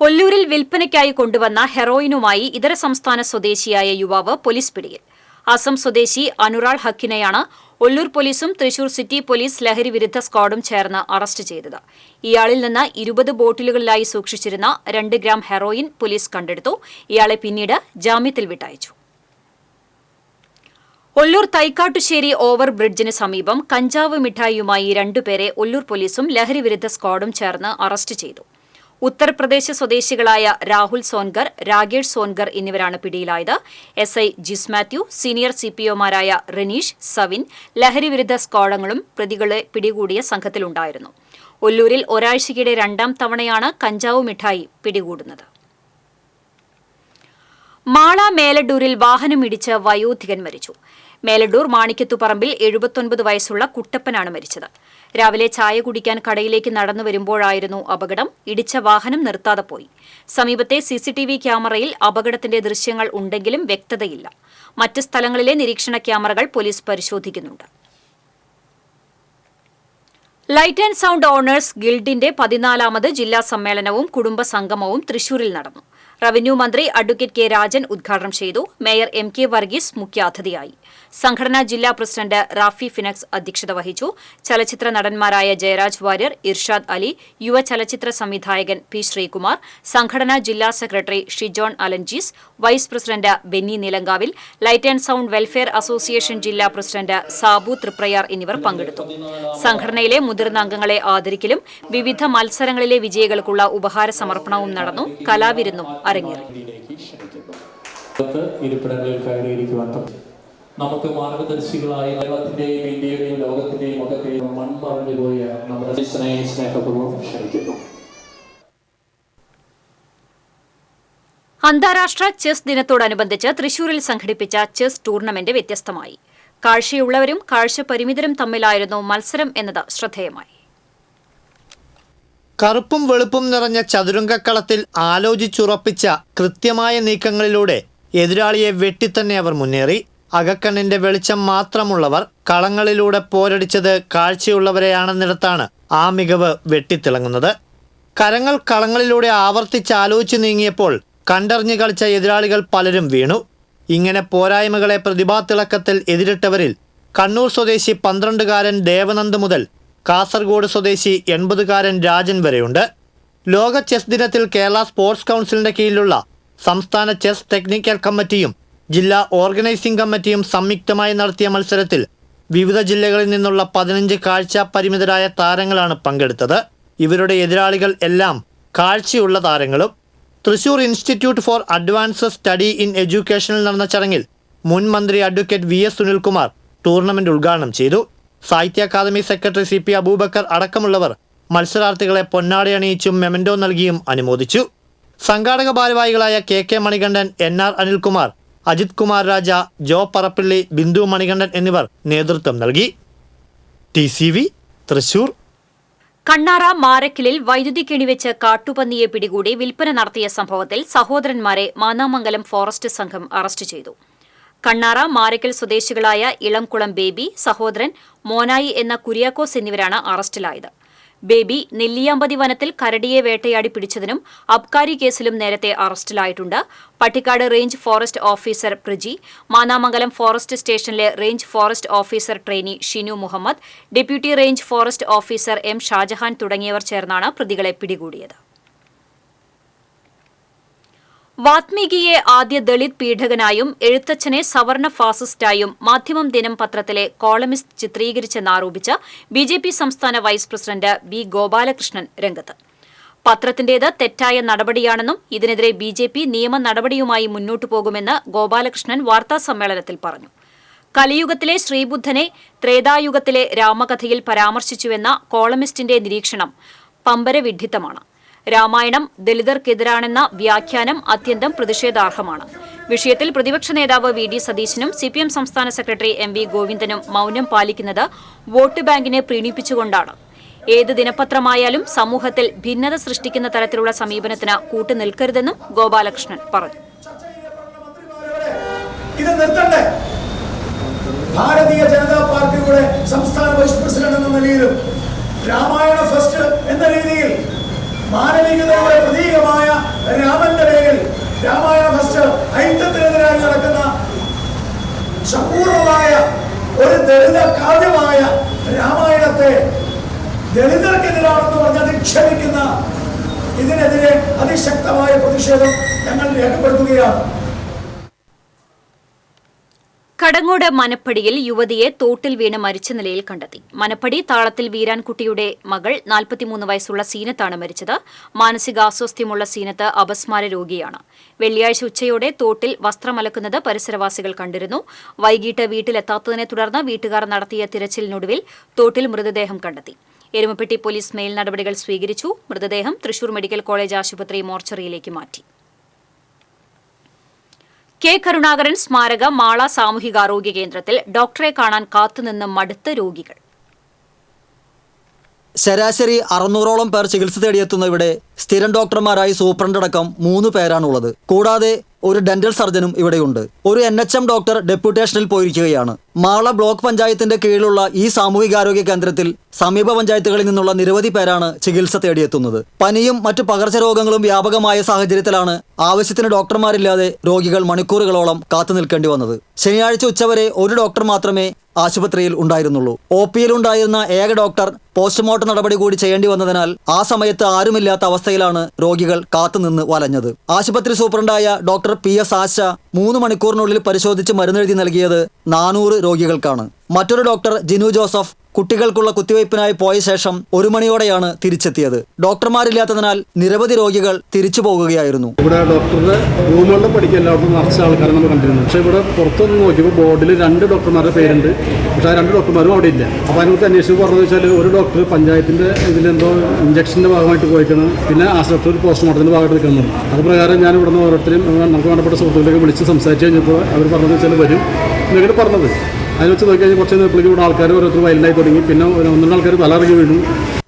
ഒല്ലൂരിൽ വിൽപ്പനയ്ക്കായി കൊണ്ടുവന്ന ഹെറോയിനുമായി ഇതര സംസ്ഥാന സ്വദേശിയായ യുവാവ് പോലീസ് പിടിയിൽ. അസം സ്വദേശി അനുറാൾ ഹക്കിനെയാണ് ഒല്ലൂർ പോലീസും തൃശൂർ സിറ്റി പോലീസ് ലഹരി വിരുദ്ധ സ്ക്വാഡും ചേർന്ന് അറസ്റ്റ് ചെയ്തത്. ഇയാളിൽ നിന്ന് 20 ബോട്ടിലുകളിലായി സൂക്ഷിച്ചിരുന്ന 2 ഗ്രാം ഹെറോയിൻ പോലീസ് കണ്ടെടുത്തു. ഇയാളെ പിന്നീട് ജാമ്യത്തിൽ വിട്ടയച്ചു. ഒല്ലൂർ തൈക്കാട്ടുശ്ശേരി ഓവർ ബ്രിഡ്ജിന് സമീപം കഞ്ചാവ് മിഠായിയുമായി 2 പേരെ ഒല്ലൂർ പോലീസും ലഹരി വിരുദ്ധ സ്ക്വാഡും ചേർന്ന് അറസ്റ്റ് ചെയ്തു. ഉത്തർപ്രദേശ് സ്വദേശികളായ രാഹുൽ സോൻഗർ, രാകേഷ് സോൻഗർ എന്നിവരാണ് പിടിയിലായത്. SI ജിസ് മാത്യു, സീനിയർ CPO-മാരായ റനീഷ്, സവിൻ, ലഹരി വിരുദ്ധ സ്ക്വാഡുകളും പ്രതികളെ പിടികൂടിയ സംഘത്തിലുണ്ടായിരുന്നു. ഒല്ലൂരിൽ ഒരാഴ്ചയ്ക്കിടെ 2ാം തവണയാണ് കഞ്ചാവ് മിഠായി പിടികൂടുന്നത്. മാള മേലഡൂരിൽ വാഹനമിടിച്ച് വയോധികൻ മരിച്ചു. മേലഡൂർ മാണിക്കത്തുപറമ്പിൽ 79 വയസ്സുള്ള കുട്ടപ്പനാണ് മരിച്ചത്. രാവിലെ ചായ കുടിക്കാൻ കടയിലേക്ക് നടന്നു വരുമ്പോഴായിരുന്നു അപകടം. ഇടിച്ച വാഹനം നിർത്താതെ പോയി. സമീപത്തെ CCTV ക്യാമറയിൽ അപകടത്തിന്റെ ദൃശ്യങ്ങൾ ഉണ്ടെങ്കിലും വ്യക്തതയില്ല. മറ്റ് സ്ഥലങ്ങളിലെ നിരീക്ഷണ ക്യാമറകൾ പോലീസ് പരിശോധിക്കുന്നുണ്ട്. ലൈറ്റ് ആൻഡ് സൗണ്ട് ഓണേഴ്സ് ഗിൽഡിന്റെ 14ാമത് ജില്ലാ സമ്മേളനവും കുടുംബ സംഗമവും തൃശൂരിൽ നടന്നു. റവന്യൂ മന്ത്രി അഡ്വക്കേറ്റ് K രാജൻ ഉദ്ഘാടനം ചെയ്തു. മേയർ MK വർഗീസ് മുഖ്യാതിഥിയായി. സംഘടനാ ജില്ലാ പ്രസിഡന്റ് റാഫി ഫിനക്സ് അധ്യക്ഷത വഹിച്ചു. ചലച്ചിത്ര നടന്മാരായ ജയരാജ് വാര്യർ, ഇർഷാദ് അലി, യുവ ചലച്ചിത്ര സംവിധായകൻ P ശ്രീകുമാർ, സംഘടനാ ജില്ലാ secretary Shijon Alanjees, vice president Benny Neelankavil, light and sound welfare association ജില്ലാ പ്രസിഡന്റ് സാബു തൃപ്രയാർ എന്നിവർ പങ്കെടുത്തു. സംഘടനയിലെ മുതിർന്ന അംഗങ്ങളെ ആദരിക്കലും വിവിധ മത്സരങ്ങളിലെ വിജയികൾക്കുള്ള ഉപഹാര സമർപ്പണവും നടന്നു. കലാവിരുന്നും അരങ്ങേറി. നമുക്ക് മാർഗദർശികളായ കേരളത്തിന്റെയും ഇന്ത്യയുടെയും ലോകത്തിന്റെയും ഒക്കെ മൺമറഞ്ഞു പോയ നമ്മുടെ സ്നേഹപൂർവ്വം ക്ഷണിക്കുന്നു. അന്താരാഷ്ട്ര ചെസ് ദിനത്തോടനുബന്ധിച്ച് തൃശൂരിൽ സംഘടിപ്പിച്ച ചെസ് ടൂർണമെന്റ് വ്യത്യസ്തമായി. കാഴ്ചയുള്ളവരും കാഴ്ചപരിമിതരും തമ്മിലായിരുന്നു മത്സരം എന്നത് ശ്രദ്ധേയമായി. കറുപ്പും വെളുപ്പും നിറഞ്ഞ ചതുരംഗക്കളത്തിൽ ആലോചിച്ചുറപ്പിച്ച കൃത്യമായ നീക്കങ്ങളിലൂടെ എതിരാളിയെ വെട്ടിത്തന്നെ അവർ മുന്നേറി. അകക്കണ്ണിന്റെ വെളിച്ചം മാത്രമുള്ളവർ കളങ്ങളിലൂടെ പോരടിച്ചത് കാഴ്ചയുള്ളവരെയാണെന്നിടത്താണ് ആ മികവ് വെട്ടിത്തിളങ്ങുന്നത്. കരങ്ങൾ കളങ്ങളിലൂടെ ആവർത്തിച്ചാലോചിച്ചു നീങ്ങിയപ്പോൾ കണ്ടറിഞ്ഞു കളിച്ച എതിരാളികൾ പലരും വീണു. ഇങ്ങനെ പോരായ്മകളെ പ്രതിഭാത്തിളക്കത്തിൽ എതിരിട്ടവരിൽ കണ്ണൂർ സ്വദേശി 12-കാരൻ ദേവനന്ദ് മുതൽ കാസർഗോഡ് സ്വദേശി 80-കാരൻ രാജൻ വരെയുണ്ട്. ലോക ചെസ് ദിനത്തിൽ കേരള സ്പോർട്സ് കൗൺസിലിന്റെ കീഴിലുള്ള സംസ്ഥാന ചെസ് ടെക്നിക്കൽ കമ്മിറ്റിയും ജില്ലാ ഓർഗനൈസിംഗ് കമ്മിറ്റിയും സംയുക്തമായി നടത്തിയ മത്സരത്തിൽ വിവിധ ജില്ലകളിൽ നിന്നുള്ള 15 കാഴ്ച പരിമിതരായ താരങ്ങളാണ് പങ്കെടുത്തത്. ഇവരുടെ എതിരാളികൾ എല്ലാം കാഴ്ചയുള്ള താരങ്ങളും. Thrissur institute for advanced study in എഡ്യൂക്കേഷനിൽ നടന്ന ചടങ്ങിൽ മുൻ മന്ത്രി അഡ്വക്കേറ്റ് VS സുനിൽകുമാർ ടൂർണമെന്റ് ഉദ്ഘാടനം ചെയ്തു. സാഹിത്യ അക്കാദമി സെക്രട്ടറി CP അബൂബക്കർ അടക്കമുള്ളവർ മത്സരാർത്ഥികളെ പൊന്നാടയണിയിച്ചും മെമന്റോ നൽകിയും അനുമോദിച്ചു. സംഘാടക ഭാരവാഹികളായ KK മണികണ്ഠൻ, NR അനിൽകുമാർ, അജിത് കുമാർ രാജ, ജോ പറപ്പിള്ളി, ബിന്ദു മണികണ്ഠൻ എന്നിവർ നേതൃത്വം നൽകി. TCV തൃശൂർ. കണ്ണാറ മാരക്കിലിൽ വൈദ്യുതി കെണിവെച്ച് കാട്ടുപന്നിയെ പിടികൂടി വിൽപ്പന നടത്തിയ സംഭവത്തിൽ സഹോദരന്മാരെ മാന്നാമംഗലം ഫോറസ്റ്റ് സംഘം അറസ്റ്റ് ചെയ്തു. കണ്ണാറ മാരക്കൽ സ്വദേശികളായ ഇളംകുളം ബേബി, സഹോദരൻ മോനായി എന്ന കുര്യാക്കോസ് എന്നിവരാണ് അറസ്റ്റിലായത്. ബേബി നെല്ലിയാമ്പതി വനത്തിൽ കരടിയെ വേട്ടയാടി പിടിച്ചതിനും അബ്കാരി കേസിലും നേരത്തെ അറസ്റ്റിലായിട്ടുണ്ട്. Pattikkad range forest officer Praji, Mannamangalam forest സ്റ്റേഷനിലെ range forest officer trainee Shinu Muhammad, deputy range forest officer M Shajahan തുടങ്ങിയവർ ചേർന്നാണ് പ്രതികളെ പിടികൂടിയത്. വാത്മീകിയെ ആദ്യ ദളിത് പീഡകനായും എഴുത്തച്ഛനെ സവർണ ഫാസിസ്റ്റായും മാധ്യമം ദിനം പത്രത്തിലെ കോളമിസ്റ്റ് ചിത്രീകരിച്ചെന്നാരോപിച്ച് BJP സംസ്ഥാന വൈസ് പ്രസിഡന്റ് B. ഗോപാലകൃഷ്ണൻ രംഗത്ത്. പത്രത്തിന്റേത് തെറ്റായ നടപടിയാണെന്നും ഇതിനെതിരെ BJP നിയമ നടപടിയുമായി മുന്നോട്ടു പോകുമെന്ന് ഗോപാലകൃഷ്ണൻ വാർത്താസമ്മേളനത്തിൽ പറഞ്ഞു. കലിയുഗത്തിലെ ശ്രീബുദ്ധനെ ത്രേതായുഗത്തിലെ രാമകഥയിൽ പരാമർശിച്ചുവെന്ന കോളമിസ്റ്റിന്റെ നിരീക്ഷണം പമ്പരവിഡ്ഢിത്തമാണ്. രാമായണം ദളിതർക്കെതിരാണെന്ന വ്യാഖ്യാനം അത്യന്തം പ്രതിഷേധാർഹമാണ്. വിഷയത്തിൽ പ്രതിപക്ഷ നേതാവ് VD സതീശനും CPM സംസ്ഥാന സെക്രട്ടറി MV ഗോവിന്ദനും മൌനം പാലിക്കുന്നത് വോട്ട് ബാങ്കിനെ പ്രീണിപ്പിച്ചുകൊണ്ടാണ്. ഏത് ദിനപത്രമായാലും സമൂഹത്തിൽ ഭിന്നത സൃഷ്ടിക്കുന്ന തരത്തിലുള്ള സമീപനത്തിന് കൂട്ടുനിൽക്കരുതെന്നും ഗോപാലകൃഷ്ണൻ പറഞ്ഞു. ഭാരതീയ ജനതാ പാർട്ടിയുടെ സംസ്ഥാന വൈസ് പ്രസിഡന്റ് എന്ന നിലയിലും രാമായണ ഫസ്റ്റ് എന്ന രീതിയിൽ മാനവികതയുടെ പ്രതീകമായ രാമന്റെ പേരിൽ രാമായണ ഫസ്റ്റ് ഐക്യത്തിനെതിരായി നടക്കുന്ന സമ്പൂർണമായ ഒരു ദളിത കാവ്യമായ രാമായണത്തെ ദളിതർക്കെതിരാണെന്ന് പറഞ്ഞ് അധിക്ഷേപിക്കുന്ന ഇതിനെതിരെ അതിശക്തമായ പ്രതിഷേധം ഞങ്ങൾ രേഖപ്പെടുത്തുകയാണ്. കടങ്ങോട് മനപ്പടിയിൽ യുവതിയെ തോട്ടിൽ വീണ് മരിച്ച നിലയിൽ കണ്ടെത്തി. മനപ്പടി താളത്തിൽ വീരാൻകുട്ടിയുടെ മകൾ 43 വയസ്സുള്ള സീനത്താണ് മരിച്ചത്. മാനസികാസ്വാസ്ഥ്യമുള്ള സീനത്ത് അപസ്മാര രോഗിയാണ്. വെള്ളിയാഴ്ച ഉച്ചയോടെ തോട്ടിൽ വസ്ത്രമലക്കുന്നത് പരിസരവാസികൾ കണ്ടിരുന്നു. വൈകിട്ട് വീട്ടിലെത്താത്തതിനെ തുടർന്ന് വീട്ടുകാർ നടത്തിയ തിരച്ചിലിനൊടുവിൽ തോട്ടിൽ മൃതദേഹം കണ്ടെത്തി. എരുമപ്പെട്ടി പോലീസ് മേൽ നടപടികൾ സ്വീകരിച്ചു. മൃതദേഹം തൃശൂർ മെഡിക്കൽ കോളേജ് ആശുപത്രി മോർച്ചറിയിലേക്ക് മാറ്റി. K. കരുണാകരൻ സ്മാരക മാള സാമൂഹികാരോഗ്യ കേന്ദ്രത്തിൽ ഡോക്ടറെ കാണാൻ കാത്തുനിന്ന് മടുത്ത രോഗികൾ. ശരാശരി 600ഓളം പേർ ചികിത്സ തേടിയെത്തുന്ന ഇവിടെ സ്ഥിരം ഡോക്ടർമാരായി സൂപ്രണ്ടടക്കം 3 പേരാണുള്ളത്. കൂടാതെ ഒരു ഡെന്റൽ സർജനും ഇവിടെയുണ്ട്. ഒരു NHM ഡോക്ടർ ഡെപ്യൂട്ടേഷനിൽ പോയിരിക്കുകയാണ്. മാള ബ്ലോക്ക് പഞ്ചായത്തിന്റെ കീഴിലുള്ള ഈ സാമൂഹികാരോഗ്യ കേന്ദ്രത്തിൽ സമീപ പഞ്ചായത്തുകളിൽ നിന്നുള്ള നിരവധി പേരാണ് ചികിത്സ തേടിയെത്തുന്നത്. പനിയും മറ്റു പകർച്ചരോഗങ്ങളും വ്യാപകമായ സാഹചര്യത്തിലാണ് ആവശ്യത്തിന് ഡോക്ടർമാരില്ലാതെ രോഗികൾ മണിക്കൂറുകളോളം കാത്തുനിൽക്കേണ്ടി വന്നത്. ശനിയാഴ്ച ഉച്ചവരെ ഒരു ഡോക്ടർ മാത്രമേ ആശുപത്രിയിൽ ഉണ്ടായിരുന്നുള്ളൂ. OPയിലുണ്ടായിരുന്ന ഏക ഡോക്ടർ പോസ്റ്റ്മോർട്ടം നടപടി കൂടി ചെയ്യേണ്ടി വന്നതിനാൽ ആ സമയത്ത് ആരുമില്ലാത്ത അവസ്ഥയിലാണ് രോഗികൾ കാത്തുനിന്ന് വലഞ്ഞത്. ആശുപത്രി സൂപ്രണ്ടായ ഡോക്ടർ PS ആശ 3 മണിക്കൂറിനുള്ളിൽ പരിശോധിച്ച് മരുന്നെഴുതി നൽകിയത് 400 രോഗികൾക്കാണ്. മറ്റൊരു ഡോക്ടർ ജിനു ജോസഫ് കുട്ടികൾക്കുള്ള കുത്തിവയ്പ്പിനായി പോയ ശേഷം 1 മണിയോടെയാണ് തിരിച്ചെത്തിയത്. ഡോക്ടർമാരില്ലാത്തതിനാൽ നിരവധി രോഗികൾ തിരിച്ചു പോകുകയായിരുന്നു. ഇവിടെ ഡോക്ടറുടെ റൂമുകളിൽ പഠിക്കാൻ എല്ലാവർക്കും നിറച്ച ആൾക്കാരെ നമ്മൾ കണ്ടിരുന്നു. പക്ഷേ ഇവിടെ പുറത്തുനിന്ന് നോക്കിയപ്പോൾ ബോർഡിൽ 2 ഡോക്ടർമാരുടെ പേരുണ്ട്. പക്ഷേ ആ 2 ഡോക്ടർമാരും അവിടെ ഇല്ല. അപ്പോൾ അതിനകത്ത് അന്വേഷിച്ച് പറഞ്ഞതെന്ന് വെച്ചാൽ ഒരു ഡോക്ടർ പഞ്ചായത്തിൻ്റെ ഇതിലെന്തോ ഇഞ്ചക്ഷൻ്റെ ഭാഗമായിട്ട് പോയിക്കണം, പിന്നെ ആ ഡോക്ടർ പോസ്റ്റ്മോർട്ടത്തിൻ്റെ ഭാഗമായിട്ട് നിൽക്കണം. അത് പ്രകാരം ഞാൻ ഇവിടുന്ന് ഓരോരുത്തരും നമുക്ക് വേണ്ടപ്പെട്ട സുഹൃത്തുക്കളൊക്കെ വിളിച്ച് സംസാരിച്ച് കഴിഞ്ഞപ്പോൾ അവർ പറഞ്ഞതെന്ന് വെച്ചാൽ വരും എന്നിങ്ങനെ പറഞ്ഞത്. അതിന് വെച്ച് നോക്കി കഴിഞ്ഞാൽ കുറച്ച് നേരത്തേക്ക് ഇവിടെ ആൾക്കാർ ഓരോരുത്തർ വയലിനായി തുടങ്ങി. പിന്നെ 1-2 ആൾക്കാർ തലറിഞ്ഞ് വീണു.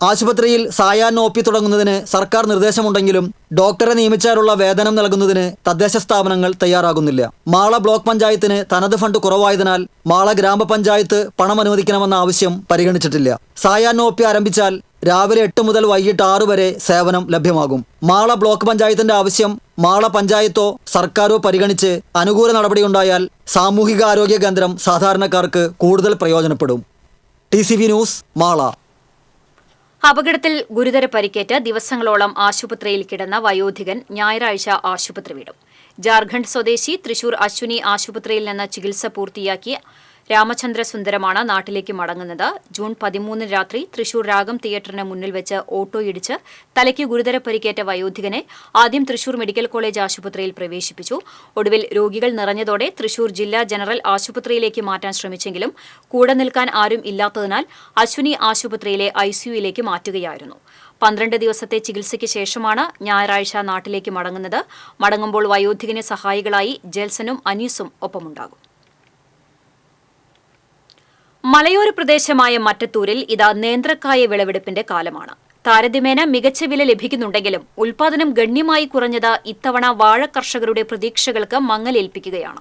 ആശുപത്രിയിൽ സായാഹ്ന ഒ പി തുടങ്ങുന്നതിന് സർക്കാർ നിർദ്ദേശമുണ്ടെങ്കിലും ഡോക്ടറെ നിയമിച്ചാലുള്ള വേതനം നൽകുന്നതിന് തദ്ദേശ സ്ഥാപനങ്ങൾ തയ്യാറാകുന്നില്ല. മാള ബ്ലോക്ക് പഞ്ചായത്തിന് തനത് ഫണ്ട് കുറവായതിനാൽ മാള ഗ്രാമപഞ്ചായത്ത് പണം അനുവദിക്കണമെന്ന ആവശ്യം പരിഗണിച്ചിട്ടില്ല. സായാഹ്ന ഒ പി ആരംഭിച്ചാൽ രാവിലെ 8 മുതൽ വൈകിട്ട് 6 വരെ സേവനം ലഭ്യമാകും. മാള ബ്ലോക്ക് പഞ്ചായത്തിന്റെ ആവശ്യം മാള പഞ്ചായത്തോ സർക്കാരോ പരിഗണിച്ച് അനുകൂല നടപടിയുണ്ടായാൽ സാമൂഹികാരോഗ്യ കേന്ദ്രം സാധാരണക്കാർക്ക് കൂടുതൽ പ്രയോജനപ്പെടും. TCV news, Mala. അപകടത്തിൽ ഗുരുതര പരിക്കേറ്റ് ദിവസങ്ങളോളം ആശുപത്രിയിൽ കിടന്ന വയോധികൻ ഞായറാഴ്ച ആശുപത്രി വിടും. ജാർഖണ്ഡ് സ്വദേശി തൃശൂർ അശ്വിനി ആശുപത്രിയിൽ നിന്ന് ചികിത്സ പൂർത്തിയാക്കി രാമചന്ദ്ര സുന്ദരമാണ് നാട്ടിലേക്ക് മടങ്ങുന്നത്. ജൂൺ 13 രാത്രി തൃശൂർ രാഗം തിയേറ്ററിന് മുന്നിൽ വെച്ച് ഓട്ടോയിടിച്ച് തലയ്ക്ക് ഗുരുതര പരിക്കേറ്റ വയോധികനെ ആദ്യം തൃശൂർ മെഡിക്കൽ കോളേജ് ആശുപത്രിയിൽ പ്രവേശിപ്പിച്ചു. ഒടുവിൽ രോഗികൾ നിറഞ്ഞതോടെ തൃശൂർ ജില്ലാ ജനറൽ ആശുപത്രിയിലേക്ക് മാറ്റാൻ ശ്രമിച്ചെങ്കിലും കൂടെ നിൽക്കാൻ ആരും ഇല്ലാത്തതിനാൽ അശ്വിനി ആശുപത്രിയിലെ ICUയിലേക്ക് മാറ്റുകയായിരുന്നു. 12 ദിവസത്തെ ചികിത്സയ്ക്ക് ശേഷമാണ് ഞായറാഴ്ച നാട്ടിലേക്ക് മടങ്ങുന്നത്. മടങ്ങുമ്പോൾ വയോധികന് സഹായികളായി ജെൽസനും അനീസും ഒപ്പമുണ്ടാകും. മലയോര പ്രദേശമായ മറ്റത്തൂരിൽ ഇതാ നേന്ത്രക്കായ വിളവെടുപ്പിന്റെ കാലമാണ്. താരതമ്യേന മികച്ച വില ലഭിക്കുന്നുണ്ടെങ്കിലും ഉൽപാദനം ഗണ്യമായി കുറഞ്ഞത് ഇത്തവണ വാഴ കർഷകരുടെ പ്രതീക്ഷകൾക്ക് മങ്ങലേൽപ്പിക്കുകയാണ്.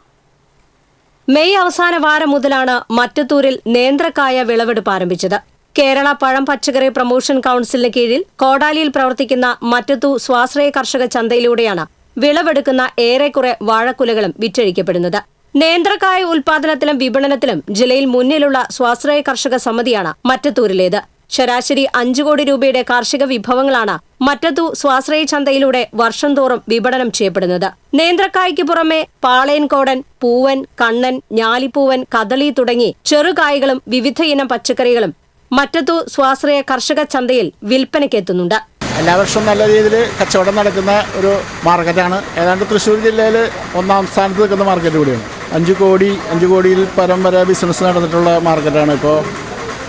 മെയ് അവസാന വാരം മുതലാണ് മറ്റത്തൂരിൽ നേന്ത്രക്കായ വിളവെടുപ്പ് ആരംഭിച്ചത്. കേരള പഴം പച്ചക്കറി പ്രൊമോഷൻ കൌൺസിലിന് കീഴിൽ കോടാലിയിൽ പ്രവർത്തിക്കുന്ന മറ്റത്തൂ സ്വാശ്രയ കർഷക ചന്തയിലൂടെയാണ് വിളവെടുക്കുന്ന ഏറെക്കുറെ വാഴക്കുലകളും വിറ്റഴിക്കപ്പെടുന്നത്. നേന്ത്രക്കായ ഉൽപാദനത്തിലും വിപണനത്തിലും ജില്ലയിൽ മുന്നിലുള്ള സ്വാശ്രയ കർഷക സമിതിയാണ് മറ്റത്തൂരിലേത്. ശരാശരി 5 കോടി രൂപയുടെ കാർഷിക വിഭവങ്ങളാണ് മറ്റത്തൂ സ്വാശ്രയ ചന്തയിലൂടെ വർഷം തോറും വിപണനം ചെയ്യപ്പെടുന്നത്. നേന്ത്രക്കായ്ക്ക് പുറമെ പാളയൻകോടൻ, പൂവൻ, കണ്ണൻ, ഞാലിപ്പൂവൻ, കദളി തുടങ്ങി ചെറുകായകളും വിവിധ ഇനം പച്ചക്കറികളും മറ്റത്തൂ സ്വാശ്രയ കർഷക ചന്തയിൽ വിൽപ്പനയ്ക്കെത്തുന്നുണ്ട്. എല്ലാ വർഷവും നല്ല രീതിയിൽ കച്ചവടം നടക്കുന്ന ഒരു മാർക്കറ്റാണ്. ഏതാണ്ട് തൃശ്ശൂർ ജില്ലയിൽ 1ാം സ്ഥാനത്ത് നിൽക്കുന്ന മാർക്കറ്റ് കൂടിയാണ്. 5 കോടിയിൽ പരം വരെ ബിസിനസ് നടന്നിട്ടുള്ള മാർക്കറ്റാണ്. ഇപ്പോൾ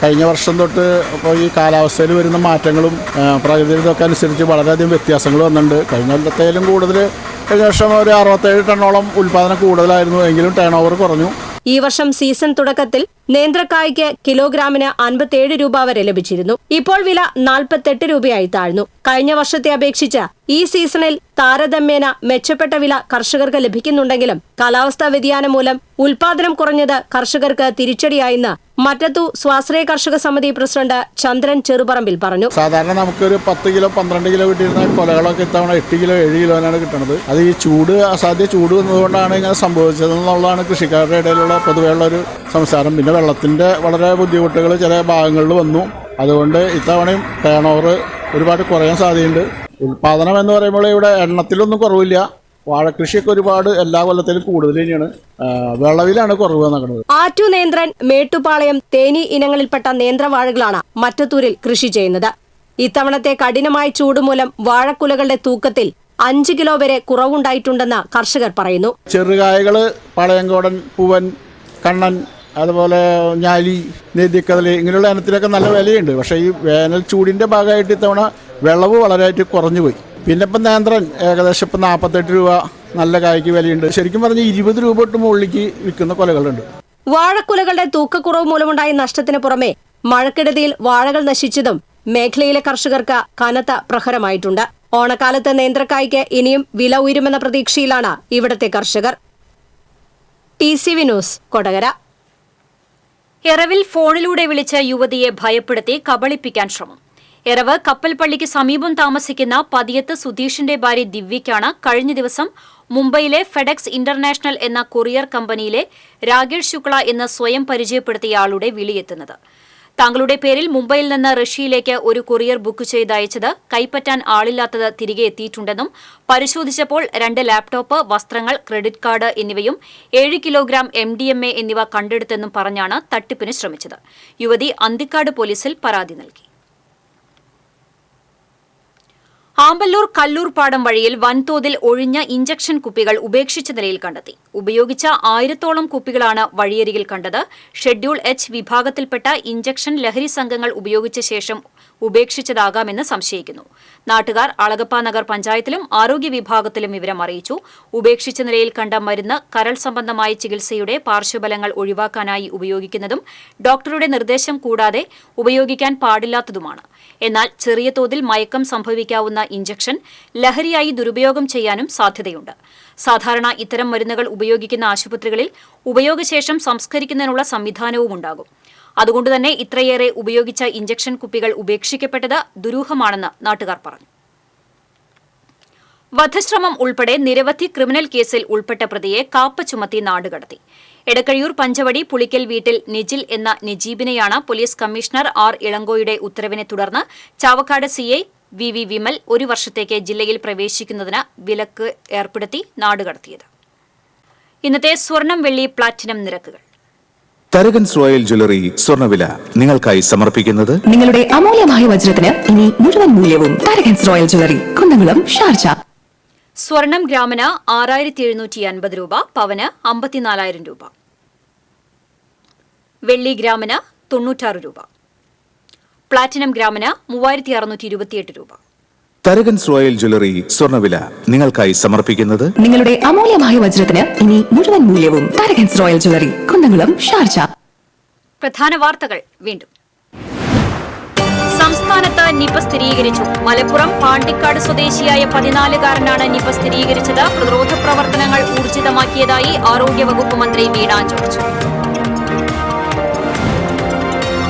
കഴിഞ്ഞ വർഷം തൊട്ട് ഇപ്പോൾ ഈ കാലാവസ്ഥയിൽ വരുന്ന മാറ്റങ്ങളും പ്രകൃതിയിലൊക്കെ അനുസരിച്ച് വളരെയധികം വ്യത്യാസങ്ങൾ വന്നിട്ടുണ്ട്. കഴിഞ്ഞ കൊല്ലത്തേലും കൂടുതൽ കഴിഞ്ഞ വർഷം ഒരു 67 ടണ്ണോളം ഉൽപ്പാദനം കൂടുതലായിരുന്നു, എങ്കിലും ടേൺ ഓവർ കുറഞ്ഞു. ഈ വർഷം സീസൺ തുടക്കത്തിൽ നേന്ത്രക്കായ്ക്ക് കിലോഗ്രാമിന് 57 രൂപ വരെ ലഭിച്ചിരുന്നു. ഇപ്പോൾ വില 48 രൂപയായി താഴ്ന്നു. കഴിഞ്ഞ വർഷത്തെ അപേക്ഷിച്ച് ഈ സീസണിൽ താരതമ്യേന മെച്ചപ്പെട്ട വില കർഷകർക്ക് ലഭിക്കുന്നുണ്ടെങ്കിലും കാലാവസ്ഥാ വ്യതിയാനം മൂലം ഉൽപാദനം കുറഞ്ഞത് കർഷകർക്ക് തിരിച്ചടിയായെന്ന് മറ്റത്തൂ സ്വാശ്രയ കർഷക സമിതി പ്രസിഡന്റ് ചന്ദ്രൻ ചെറുപറമ്പിൽ പറഞ്ഞു. സാധാരണ നമുക്കൊരു 10 കിലോ 12 കിലോ കിട്ടിയിരുന്ന കൊലകളൊക്കെ ഇത്തവണ 8 കിലോ 7 കിലോനാണ് കിട്ടുന്നത്. അത് ഈ അസാധ്യ ചൂട് വന്നതുകൊണ്ടാണ് ഇങ്ങനെ സംഭവിച്ചതെന്നുള്ളതാണ് കൃഷിക്കാരുടെ ഇടയിലുള്ള പൊതുവെയുള്ള ഒരു സംസാരം. പിന്നെ വെള്ളത്തിൻ്റെ വളരെ ബുദ്ധിമുട്ടുകൾ ചില ഭാഗങ്ങളിൽ വന്നു. അതുകൊണ്ട് ഇത്തവണയും ടേൺ ഓവർ ഒരുപാട് കുറയാൻ സാധ്യതയുണ്ട്. ഉൽപാദനം എന്ന് പറയുമ്പോൾ ഇവിടെ എണ്ണത്തിലൊന്നും കുറവില്ല. വാഴക്കൃഷിയൊക്കെ ഒരുപാട് എല്ലാ കൊല്ലത്തിലും കൂടുതൽ തന്നെയാണ്. വിളവിലാണ് കുറവ് നടക്കുന്നത്. ആറ്റു നേന്ത്രൻ, മേട്ടുപാളയം, തേനി ഇനങ്ങളിൽപ്പെട്ട നേന്ത്രവാഴകളാണ് മറ്റത്തൂരിൽ കൃഷി ചെയ്യുന്നത്. ഇത്തവണത്തെ കഠിനമായ ചൂട് മൂലം വാഴക്കുലകളുടെ തൂക്കത്തിൽ 5 കിലോ വരെ കുറവുണ്ടായിട്ടുണ്ടെന്ന് കർഷകർ പറയുന്നു. ചെറുകായകൾ പാളയങ്കോടൻ, പൂവൻ, കണ്ണൻ, അതുപോലെ ഞാലി, നെല്ലിക്കതലി ഇങ്ങനെയുള്ള ഇനത്തിലൊക്കെ നല്ല വിലയുണ്ട്. പക്ഷേ ഈ വേനൽ ചൂടിൻ്റെ ഭാഗമായിട്ട് ഇത്തവണ വിളവ് വളരെയായിട്ട് കുറഞ്ഞുപോയി. പിന്നെ ഇപ്പം നേന്ത്രൻ ഏകദേശം ഇപ്പം 48 രൂപ നല്ല കായ്ക്ക് വിലയുണ്ട്. ശരിക്കും പറഞ്ഞാൽ 20 രൂപ തൊട്ട് മുകളിലേക്ക് വിൽക്കുന്ന കൊലകളുണ്ട്. വാഴക്കുലകളുടെ തൂക്കക്കുറവ് മൂലമുണ്ടായ നഷ്ടത്തിന് പുറമെ മഴക്കെടുതിയിൽ വാഴകൾ നശിച്ചതും മേഖലയിലെ കർഷകർക്ക് കനത്ത പ്രഹരമായിട്ടുണ്ട്. ഓണക്കാലത്ത് നേന്ത്രക്കായ്ക്ക് ഇനിയും വില ഉയരുമെന്ന പ്രതീക്ഷയിലാണ് ഇവിടത്തെ കർഷകർ. TCV news, Kodakara. എറവിൽ ഫോണിലൂടെ വിളിച്ച യുവതിയെ ഭയപ്പെടുത്തി കബളിപ്പിക്കാൻ ശ്രമം. എറവ് കപ്പൽപ്പള്ളിക്ക് സമീപം താമസിക്കുന്ന പതിയത്ത് സുധീഷിന്റെ ഭാര്യ ദിവ്യയ്ക്കാണ് കഴിഞ്ഞ ദിവസം മുംബൈയിലെ ഫെഡെക്സ് ഇന്റർനാഷണൽ എന്ന കൊറിയർ കമ്പനിയിലെ രാകേഷ് ശുക്ല എന്ന് സ്വയം പരിചയപ്പെടുത്തിയ ആളുടെ വിളിയെത്തുന്നത്. താങ്കളുടെ പേരിൽ മുംബൈയിൽ നിന്ന് റഷ്യയിലേക്ക് ഒരു കൊറിയർ ബുക്ക് ചെയ്തയച്ചത് കൈപ്പറ്റാൻ ആളില്ലാത്തത് തിരികെ എത്തിയിട്ടുണ്ടെന്നും പരിശോധിച്ചപ്പോൾ 2 ലാപ്ടോപ്പ്, വസ്ത്രങ്ങൾ, ക്രെഡിറ്റ് കാർഡ് എന്നിവയും 7 കിലോഗ്രാം MDMA എന്നിവ കണ്ടെടുത്തെന്നും പറഞ്ഞാണ് തട്ടിപ്പിന് ശ്രമിച്ചത്. യുവതി അന്തിക്കാട് പോലീസിൽ പരാതി നൽകി. ആമ്പല്ലൂർ കല്ലൂർ പാടം വഴിയിൽ വൻതോതിൽ ഒഴിഞ്ഞ ഇഞ്ചക്ഷൻ കുപ്പികൾ ഉപേക്ഷിച്ച നിലയിൽ കണ്ടെത്തി. ഉപയോഗിച്ച 1000-ഓളം കുപ്പികളാണ് വഴിയരികിൽ കണ്ടത്. ഷെഡ്യൂൾ H വിഭാഗത്തിൽപ്പെട്ട ഇഞ്ചക്ഷൻ ലഹരി സംഘങ്ങൾ ഉപയോഗിച്ച ശേഷം ഉപേക്ഷിച്ചതാകാമെന്ന് സംശയിക്കുന്നു. നാട്ടുകാർ അളഗപ്പ നഗർ പഞ്ചായത്തിലും ആരോഗ്യ വിഭാഗത്തിലും വിവരം അറിയിച്ചു. ഉപേക്ഷിച്ച നിലയിൽ കണ്ട മരുന്ന് കരൾ സംബന്ധമായ ചികിത്സയുടെ പാർശ്വഫലങ്ങൾ ഒഴിവാക്കാനായി ഉപയോഗിക്കുന്നതും ഡോക്ടറുടെ നിർദ്ദേശം കൂടാതെ ഉപയോഗിക്കാൻ പാടില്ലാത്തതുമാണ്. എന്നാൽ ചെറിയ തോതിൽ മയക്കം സംഭവിക്കാവുന്ന ഇഞ്ചക്ഷൻ ലഹരിയായി ദുരുപയോഗം ചെയ്യാനും സാധ്യതയുണ്ട്. സാധാരണ ഇത്തരം മരുന്നുകൾ ഉപയോഗിക്കുന്ന ആശുപത്രികളിൽ ഉപയോഗശേഷം സംസ്കരിക്കുന്നതിനുള്ള സംവിധാനവുമുണ്ടാകും. അതുകൊണ്ടുതന്നെ ഇത്രയേറെ ഉപയോഗിച്ച ഇഞ്ചക്ഷൻ കുപ്പികൾ ഉപേക്ഷിക്കപ്പെട്ടത് ദുരൂഹമാണെന്ന് നാട്ടുകാർ പറഞ്ഞു. വധശ്രമം ഉൾപ്പെടെ നിരവധി ക്രിമിനൽ കേസിൽ ഉൾപ്പെട്ട പ്രതിയെ കാപ്പ ചുമത്തി നാടുകടത്തി. എടക്കഴിയൂർ പഞ്ചവടി പുളിക്കൽ വീട്ടിൽ നിജിൽ എന്ന നജീബിനെയാണ് പോലീസ് കമ്മീഷണർ ആർ ഇളങ്കോയുടെ ഉത്തരവിനെ തുടർന്ന് ചാവക്കാട് സിഐ വി വിമൽ 1 വർഷത്തേക്ക് ജില്ലയിൽ പ്രവേശിക്കുന്നതിന് വിലക്ക് ഏർപ്പെടുത്തി നാടുകടത്തിയത്. ഇന്നത്തെ സ്വർണം വെള്ളി പ്ലാറ്റിനം നിരക്കുകൾ. തരകൻസ് റോയൽ ജ്വല്ലറി സ്വർണ്ണവില നിങ്ങൾക്കായി സമർപ്പിക്കുന്നത് നിങ്ങളുടെ അമൂല്യമായ വജ്രത്തിന് ഇനി മുഴുവൻ മൂല്യവും Tharakans royal jewellery, Kunnamkulam, Sharjah. സ്വർണം ഗ്രാമിന് 6750 രൂപ, പവന് 54,000 രൂപ. വെള്ളി ഗ്രാമിന് 96 രൂപ. പ്ലാറ്റിനം ഗ്രാമിന് 3628 രൂപ. തരകൻസ് റോയൽ ജ്വല്ലറി സ്വർണ്ണവില നിങ്ങൾക്കായി സമർപ്പിക്കുന്നത് നിങ്ങളുടെ അമൂല്യമായ വജ്രത്തിന് ഇനി മുഴുവൻ മൂല്യവും Tharakans royal jewellery, Kunnamkulam, Sharjah. പ്രധാന വാർത്തകൾ വീണ്ടും. സംസ്ഥാനത്ത് നിപ സ്ഥിരീകരിച്ചു. മലപ്പുറം പാണ്ടിക്കാട് സ്വദേശിയായ 14-കാരനാണ് നിപ സ്ഥിരീകരിച്ചത്. പ്രതിരോധ പ്രവർത്തനങ്ങൾ ഊർജിതമാക്കിയതായി ആരോഗ്യവകുപ്പ് മന്ത്രി വീണ ജോർജ്.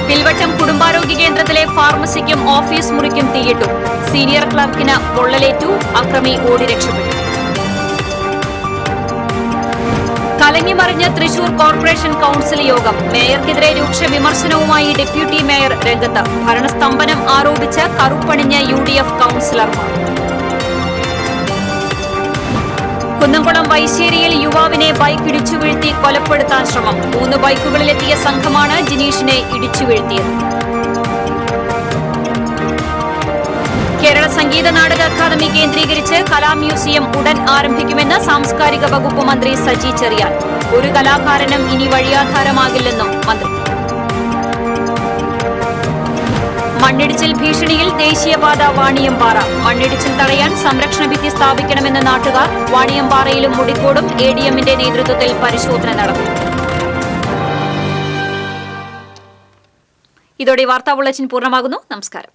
വിൽവട്ടം കുടുംബാരോഗ്യ കേന്ദ്രത്തിലെ ഫാർമസിക്കും ഓഫീസ് മുറിക്കും തീയിട്ടു. സീനിയർ ക്ലർക്കിന് പൊള്ളലേറ്റു. അക്രമി ഓടി രക്ഷപ്പെട്ടു. കലങ്ങിമറിഞ്ഞ് തൃശൂർ കോർപ്പറേഷൻ കൌൺസിൽ യോഗം. മേയർക്കെതിരെ രൂക്ഷ വിമർശനവുമായി ഡെപ്യൂട്ടി മേയർ രംഗത്ത്. ഭരണസ്തംഭനം ആരോപിച്ച് കറുപ്പണിഞ്ഞ് UDF കൌൺസിലർമാർ. കുന്നംകുളം വൈശ്ശേരിയിൽ യുവാവിനെ ബൈക്ക് ഇടിച്ചു വീഴ്ത്തി കൊലപ്പെടുത്താൻ ശ്രമം. 3 ബൈക്കുകളിലെത്തിയ സംഘമാണ് ജിനീഷിനെ ഇടിച്ചു വീഴ്ത്തിയത്. കേരള സംഗീത നാടക അക്കാദമി കേന്ദ്രീകരിച്ച് കലാ മ്യൂസിയം ഉടൻ ആരംഭിക്കുമെന്ന് സാംസ്കാരിക വകുപ്പ് മന്ത്രി സജി ചെറിയാൻ. ഒരു കലാകാരനും ഇനി വഴിയാധാരമാകില്ലെന്നും മന്ത്രി. മണ്ണിടിച്ചിൽ ഭീഷണിയിൽ ദേശീയപാത വാണിയമ്പാറ. മണ്ണിടിച്ചിൽ തടയാൻ സംരക്ഷണ ഭിത്തി സ്ഥാപിക്കണമെന്ന് നാട്ടുകാർ. വാണിയമ്പാറയിലും മുടിക്കോടും ADMന്റെ നേതൃത്വത്തിൽ പരിശോധന നടന്നു. ഇതോടെ വാർത്താ ബുള്ളറ്റിൻ പൂർണ്ണമാകുന്നു. നമസ്കാരം.